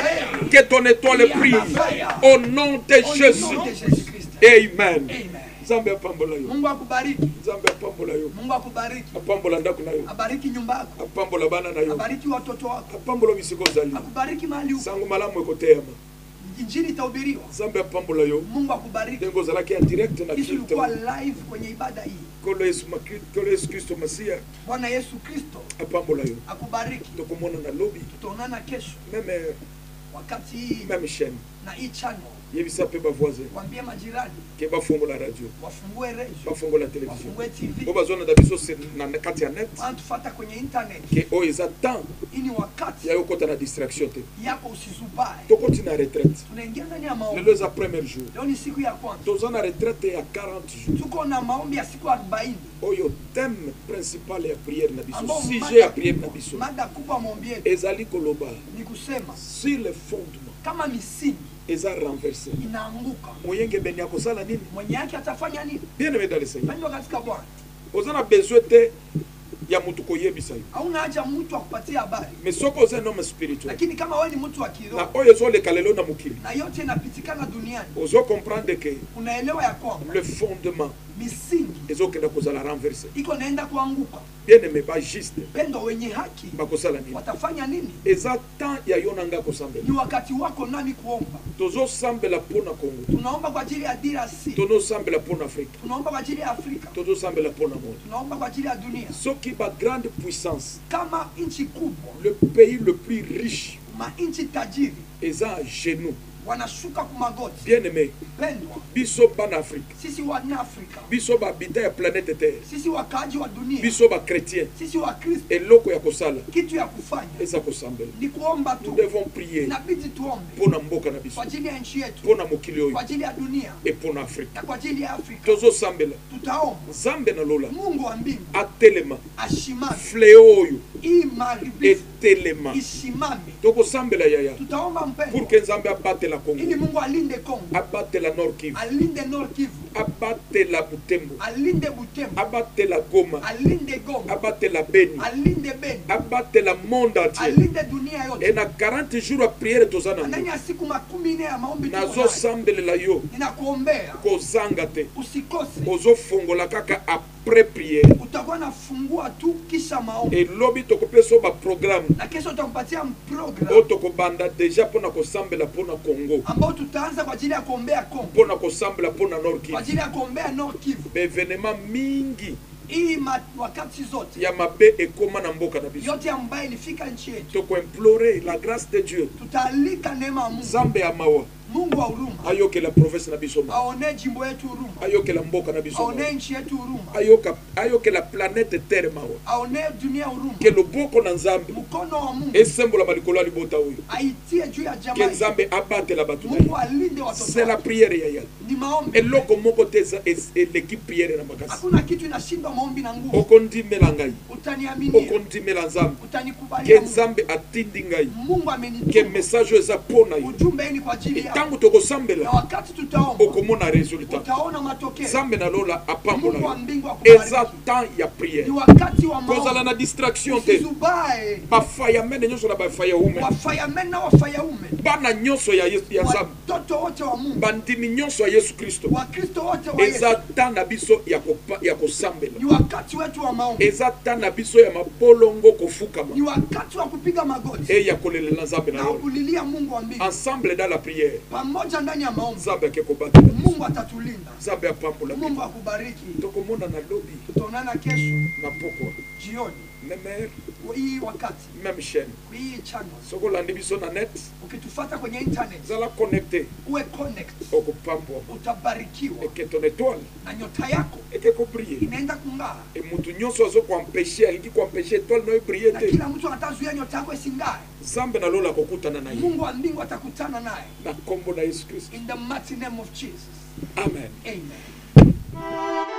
Que ton étoile brille. Au nom de Au Jésus. nom de Jésus-Christ. Amen. Amen. Zambe apambola yo. Mungu akubariki. Zambe apambola yo. Mungu akubariki. Apambola ndako na yo. Abariki nyumba yako. Apambola bana na yo. Abariki watoto wako. Apambola bisiko zali. Akubariki mahali uko. Sango malamu ekoteyama. Injili itahubiriwa. Zambe apambola yo. Mungu akubariki. Dengo zalaki en direct na Yesu Kristo. ulikuwa live kwenye ibada hii. Kolo Yesu Kristo Masia. Bwana Yesu Kristo Apambola yo. akubariki. Tokomona na lobby. Tutaonana kesho wakati hii même chaîne. na hii channel. Yebisa pe ba voisin. Waambie majirani Ke bafongola radio. wafungue radio, Bafongola télévision. wafungue TV. Bo bazona da biso na kati ya net. Wanatufuata kwenye internet. Ke o eza temps Hii ni wakati ya yokota na distraction te. yako usizubae. Tokoti na retraite. Tunaingia ndani ya maombi. Lelo eza premier jour. Leo ni siku ya kwanza. Toza na retraite ya 40 jours. Tuko na maombi ya siku 40. Oyo thème principal ya prière na biso. Ambao Sujet mada- ya prière na biso. Mada kubwa maombi yetu Ezali koloba ni kusema sur le fondement. kama misingi Eza renversé. inaanguka, Moyenge beni akosala nini? mwenye yake atafanya nini? Bien aimé dans le Seigneur. Pendwa katika Bwana. Oza na besoin te ya mutu koyebisa yo. Hauna haja mtu akupatie habari. Mais soko oza un homme spirituel. Lakini kama wewe ni mtu wa Na kiroho oyo ezoleka lelo na mokili. na yote inapitikana duniani, Ozo comprendre que unaelewa ya kwamba le fondement misingi ezokenda kozala renversé. iko naenda kuanguka. Bien aimé ba juste Pendo wenye haki bakosala nini? watafanya nini? Eza temps ya yo nanga kosambela. Ni wakati wako nami kuomba. Tozosambela mpona Congo. Tunaomba kwa ajili ya DRC, Tozosambela mpona Afrique. tunaomba kwa ajili ya Afrika, Tozosambela mpona monde. tunaomba kwa ajili ya dunia. Soki ba grande puissance, Kama nchi kubwa, le pays le plus riche ma nchi tajiri eza à genoux. wanashuka kumagoti. Bien aimé, Pendwa, biso bana Afrique, sisi wa Afrika, biso ba habita ya planète Terre, sisi wakaaji wa dunia, biso ba chrétien, sisi wa Kristo, eloko ya kosala kitu ya kufanya eza kosambela. ni kuomba Nous tu. devons prier Inabidi tuombe mpona mboka na biso, kwa ajili ya nchi yetu, mpona mokili oyo kwa ajili ya dunia et mpona Afrique. na kwa ajili ya Afrika. Tozosambela Tutaomba Nzambe na lola Mungu wa mbingu atelema ashimame fléau oyo etelema tokosambela yaya pour que nzambe abatela Congo, ili Mungu alinde Kongo, abatela Nord Kivu, alinde Nord Kivu, abatela Butembo, alinde Butembo, abatela Goma, alinde Goma, abatela Beni, alinde Beni, abatela monde entier. alinde dunia yote. Et na 40 jours à prière tozana ndani ya siku 40 ya maombi nazo sambelela yo ninakuombea kozanga te usikose, ozo fongola kaka après prière, utakuwa nafungua tu kisha maombi. et lobi tokopeso ba programme Na kesho utakupatia program otokobanda deja pona kosambela pona Congo, ambao tutaanza kwa ajili ya kuombea Kongo, pona kosambela pona Nord kwa Kivu, ajili ya kuombea Nord Kivu. evenement mingi Hii wakati zote ya mabe ekoma na mboka na biso yote ambayo ilifika nchi yetu, toko implorer la grâce de Dieu, tutaalika neema ya Mungu, zambe ya mawa Mungu wa huruma ayoke la province na biso, aone jimbo yetu huruma, ayoke la mboka na biso, aone nchi yetu huruma, ayoke la planète terre mawa, aone dunia huruma, ke loboko na nzambe mkono wa Mungu esembola malikolo ya libota oyo, aitie juu ya ke jamaa, nzambe abate la batu. Mungu alinde watoto. C'est la prière ya Ni maombi. eloko moko te l'équipe prière na makasi, Hakuna kitu inashindwa maombi na nguvu. okondimela ngai, Utaniamini, okondimela nzambe, utanikubalia. ke nzambe atindi ngai, Mungu amenituma. ke message eza pona yo, Ujumbe ni kwa ajili yako. tango tokosambela Na wakati tutaomba, okomona resultat, utaona matokeo. nzambe na lola apambola Mungu wa yo. mbingu akubariki. Eza temps ya prière, Ni wakati wa maombi. kozala na distraction te, Usizubae. bafaya mene nyonso na bafaya ume, Wafayameni na wafayaume, bana nyonso ya nzambe, watoto wote wa Mungu, bandimi nyonso ya Yesu Kristo, Wakristo wote wa Yesu. eza temps na biso ya kosambela, Ni wakati wetu wa maombi. eza temps na biso ya mabolongo kofukama, Ni wakati wa kupiga magoti e ya kolelela nzambe na na lola kulilia Mungu wa mbingu. ensemble dans la prière. Pamoja ndani ya maombi, Nzambe akekobatela, Mungu atatulinda. nzambe apambola Mungu akubariki. tokomona na lobi Tutaonana kesho na pokwa jioni, meme hii wakati, même chaîne hii channel. soko landi biso na net Ukitufuata kwenye internet, zala connecté uwe connect, okopambwa utabarikiwa eke ton étoile na nyota yako eke ko briller, inaenda kung'aa, e mutu nyonso azo kuempêcher alingi kuempêcher étoile no briller na te, kila mtu anatazuia nyota yako ising'ae. nzambe na lola kokutana na ye Mungu wa mbingu atakutana naye. na kombo na Yesu Kristo. In the mighty name of Jesus. Amen. Amen.